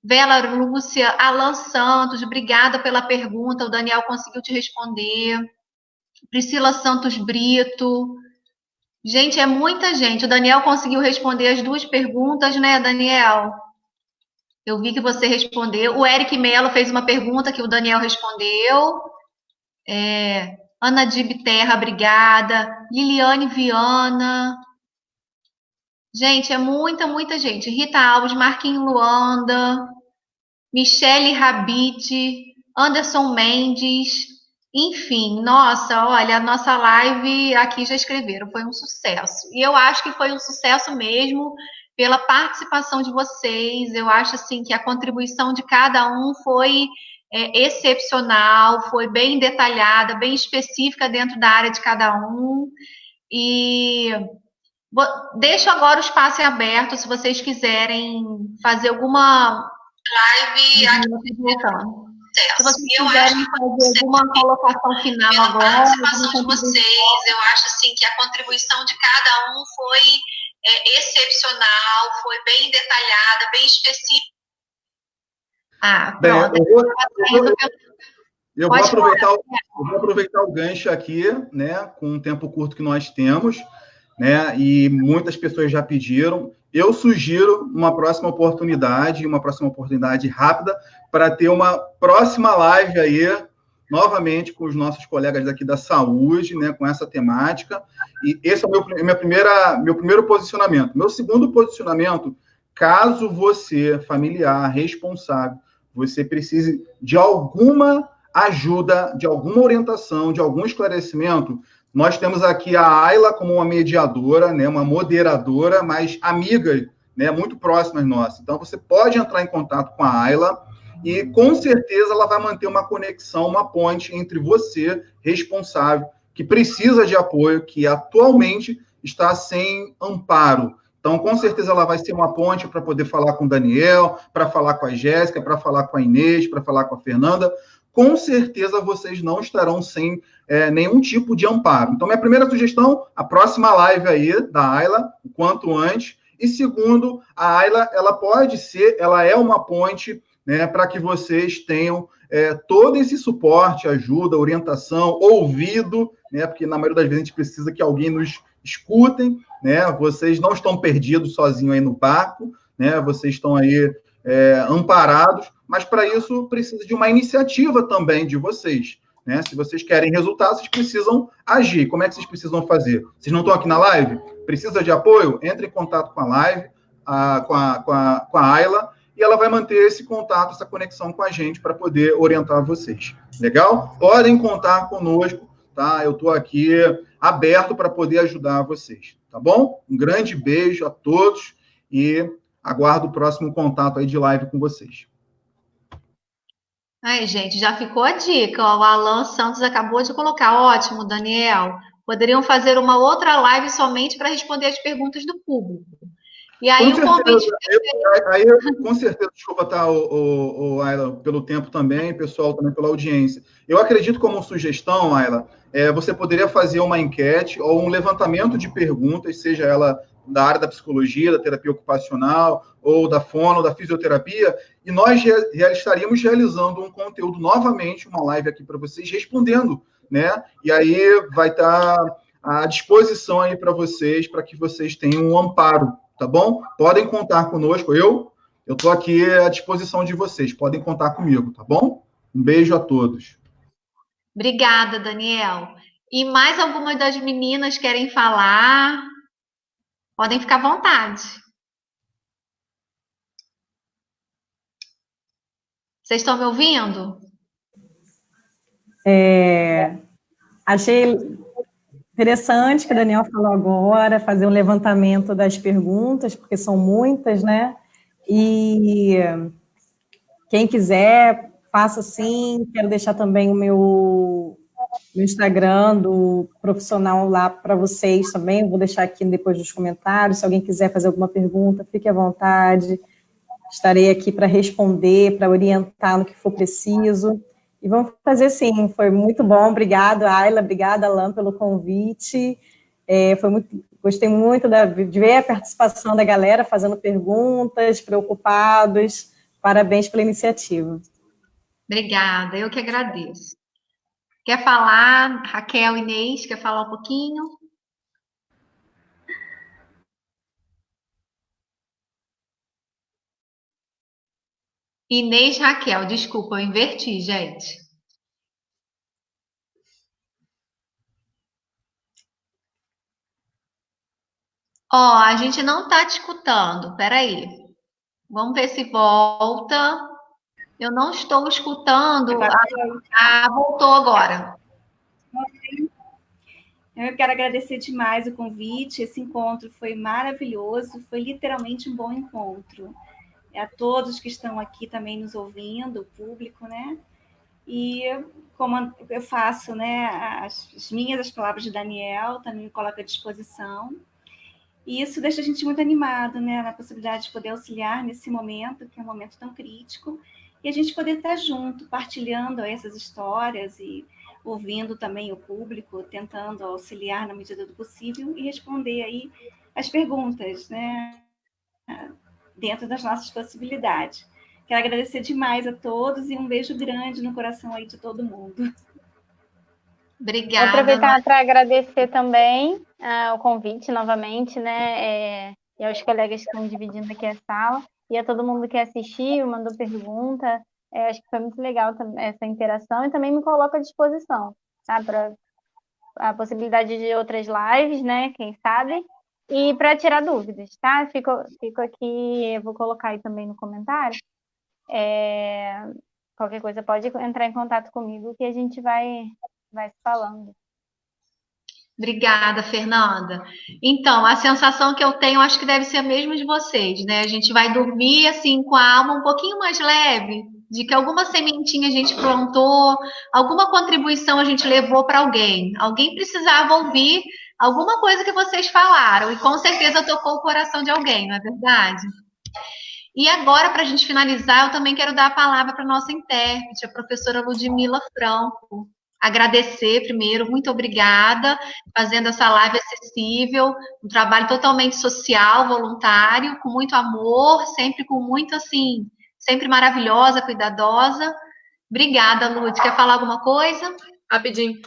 Vela Lúcia, Alan Santos, obrigada pela pergunta, o Daniel conseguiu te responder. Priscila Santos Brito. Gente, é muita gente. O Daniel conseguiu responder as 2 perguntas, né, Daniel? Eu vi que você respondeu. O Eric Mello fez uma pergunta que o Daniel respondeu. Ana Dib Terra, obrigada. Liliane Viana. Gente, é muita gente. Rita Alves, Marquinhos Luanda, Michele Rabide, Anderson Mendes. Enfim, nossa, olha, a nossa live aqui já escreveram, foi um sucesso. E eu acho que foi um sucesso mesmo pela participação de vocês. Eu acho assim que a contribuição de cada um foi excepcional, foi bem detalhada, bem específica dentro da área de cada um. E deixo agora o espaço em aberto, se vocês quiserem fazer alguma live aqui voltando. Se vocês quiserem fazer alguma colocação final agora. Pela participação de vocês, eu acho assim que a contribuição de cada um foi excepcional, foi bem detalhada, bem específica. Pronto. Eu vou aproveitar o gancho aqui, né, com o tempo curto que nós temos, né, e muitas pessoas já pediram. eu sugiro uma próxima oportunidade rápida, para ter uma próxima live aí, novamente, com os nossos colegas aqui da saúde, né, com essa temática. E esse é o meu primeiro posicionamento. Meu segundo posicionamento, caso você, familiar, responsável, você precise de alguma ajuda, de alguma orientação, de algum esclarecimento, nós temos aqui a Ayla como uma mediadora, né, uma moderadora, mas amiga, né, muito próximas nossas. Então, você pode entrar em contato com a Ayla e, com certeza, ela vai manter uma conexão, uma ponte entre você, responsável, que precisa de apoio, que atualmente está sem amparo. Então, com certeza, ela vai ser uma ponte para poder falar com o Daniel, para falar com a Jéssica, para falar com a Inês, para falar com a Fernanda. Com certeza, vocês não estarão sem nenhum tipo de amparo. Então, minha primeira sugestão, a próxima live aí da Ayla, o quanto antes. E segundo, a Ayla, ela é uma ponte, né, para que vocês tenham todo esse suporte, ajuda, orientação, ouvido, né, porque na maioria das vezes a gente precisa que alguém nos escutem, né, vocês não estão perdidos sozinhos aí no barco, né, vocês estão aí amparados, mas para isso precisa de uma iniciativa também de vocês, né? Se vocês querem resultados, vocês precisam agir. Como é que vocês precisam fazer? Vocês não estão aqui na live? Precisa de apoio? Entre em contato com a live, com a Ayla, e ela vai manter esse contato, essa conexão com a gente para poder orientar vocês. Legal? Podem contar conosco, tá? Eu estou aqui aberto para poder ajudar vocês, tá bom? Um grande beijo a todos e aguardo o próximo contato aí de live com vocês. Aí, gente, já ficou a dica. Ó, o Alan Santos acabou de colocar. Ótimo, Daniel. Poderiam fazer uma outra live somente para responder as perguntas do público. E aí o convite... Com certeza, desculpa, tá, Ayla, pelo tempo também, pessoal também pela audiência. Eu acredito, como sugestão, Ayla, você poderia fazer uma enquete ou um levantamento de perguntas, seja ela da área da psicologia, da terapia ocupacional, ou da fono, da fisioterapia, e nós estaríamos realizando um conteúdo novamente, uma live aqui para vocês, respondendo, né? E aí vai estar à disposição aí para vocês, para que vocês tenham um amparo, tá bom? Podem contar conosco, eu estou aqui à disposição de vocês, podem contar comigo, tá bom? Um beijo a todos. Obrigada, Daniel. E mais algumas das meninas querem falar? Podem ficar à vontade. Vocês estão me ouvindo? Achei interessante que o Daniel falou agora, fazer um levantamento das perguntas, porque são muitas, né? E quem quiser, faça sim. Quero deixar também o meu Instagram do profissional lá para vocês também. Vou deixar aqui depois dos comentários. Se alguém quiser fazer alguma pergunta, fique à vontade. Estarei aqui para responder, para orientar no que for preciso. E vamos fazer sim, foi muito bom. Obrigada, Ayla, obrigada, Alan, pelo convite. Gostei muito de ver a participação da galera fazendo perguntas, preocupados. Parabéns pela iniciativa. Obrigada, eu que agradeço. Quer falar, Raquel, Inês, quer falar um pouquinho? Inês, Raquel, desculpa, eu inverti, gente. Ó, a gente não está te escutando, peraí. Vamos ver se volta. Eu não estou escutando. Voltou agora. Eu quero agradecer demais o convite. Esse encontro foi maravilhoso, foi literalmente um bom encontro. A todos que estão aqui também nos ouvindo, o público, né? E como eu faço, né, as palavras de Daniel, também me coloco à disposição. E isso deixa a gente muito animado, né, na possibilidade de poder auxiliar nesse momento, que é um momento tão crítico, e a gente poder estar junto, partilhando essas histórias e ouvindo também o público, tentando auxiliar na medida do possível e responder aí as perguntas, né, dentro das nossas possibilidades. Quero agradecer demais a todos e um beijo grande no coração aí de todo mundo. Obrigada. Vou aproveitar para agradecer também o convite novamente, né? e aos colegas que estão dividindo aqui a sala, e a todo mundo que assistiu, mandou pergunta. Acho que foi muito legal essa interação, e também me coloco à disposição, tá? Para a possibilidade de outras lives, né? Quem sabe? E para tirar dúvidas, tá? Fico aqui, vou colocar aí também no comentário. Qualquer coisa pode entrar em contato comigo que a gente vai se falando. Obrigada, Fernanda. Então, a sensação que eu tenho, acho que deve ser a mesma de vocês, né? A gente vai dormir, assim, com a alma um pouquinho mais leve, de que alguma sementinha a gente plantou, alguma contribuição a gente levou para alguém. Alguém precisava ouvir alguma coisa que vocês falaram, e com certeza tocou o coração de alguém, não é verdade? E agora, para a gente finalizar, eu também quero dar a palavra para a nossa intérprete, a professora Ludmila Franco. Agradecer primeiro, muito obrigada, fazendo essa live acessível, um trabalho totalmente social, voluntário, com muito amor, sempre com muito, assim, sempre maravilhosa, cuidadosa. Obrigada, Lud. Quer falar alguma coisa? Rapidinho.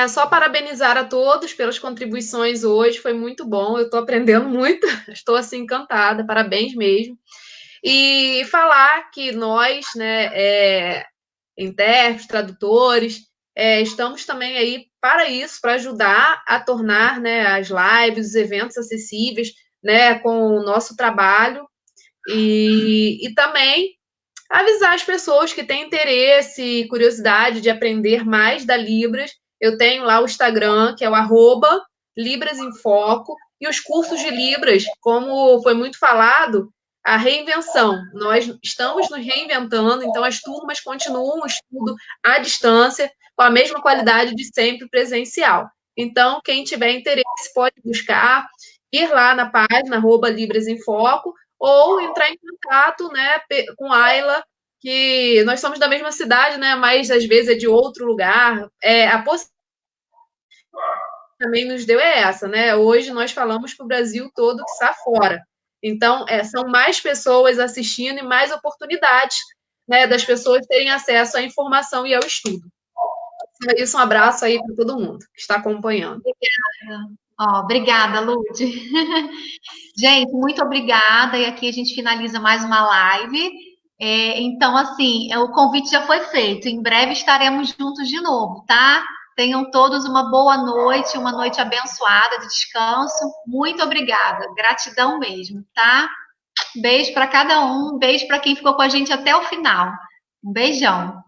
Só parabenizar a todos pelas contribuições hoje, foi muito bom, eu estou aprendendo muito, estou, assim, encantada, parabéns mesmo. E falar que nós, né, intérpretes, tradutores, estamos também aí para isso, para ajudar a tornar, né, as lives, os eventos acessíveis, né, com o nosso trabalho, e também avisar as pessoas que têm interesse e curiosidade de aprender mais da Libras. Eu tenho lá o Instagram, que é o @Libras em Foco, e os cursos de Libras, como foi muito falado, a reinvenção. Nós estamos nos reinventando, então as turmas continuam o estudo à distância, com a mesma qualidade de sempre presencial. Então, quem tiver interesse pode buscar, ir lá na página @Libras em Foco, ou entrar em contato, né, com a Ayla, que nós somos da mesma cidade, né, mas às vezes é de outro lugar. A possibilidade também nos deu essa, né? Hoje nós falamos para o Brasil todo que está fora. Então, são mais pessoas assistindo e mais oportunidades, né, das pessoas terem acesso à informação e ao estudo. É isso, um abraço aí para todo mundo que está acompanhando. Obrigada, Lud. Gente, muito obrigada. E aqui a gente finaliza mais uma live. Então, assim, o convite já foi feito. Em breve estaremos juntos de novo, tá? Tenham todos uma boa noite, uma noite abençoada de descanso. Muito obrigada. Gratidão mesmo, tá? Beijo para cada um. Beijo para quem ficou com a gente até o final. Um beijão.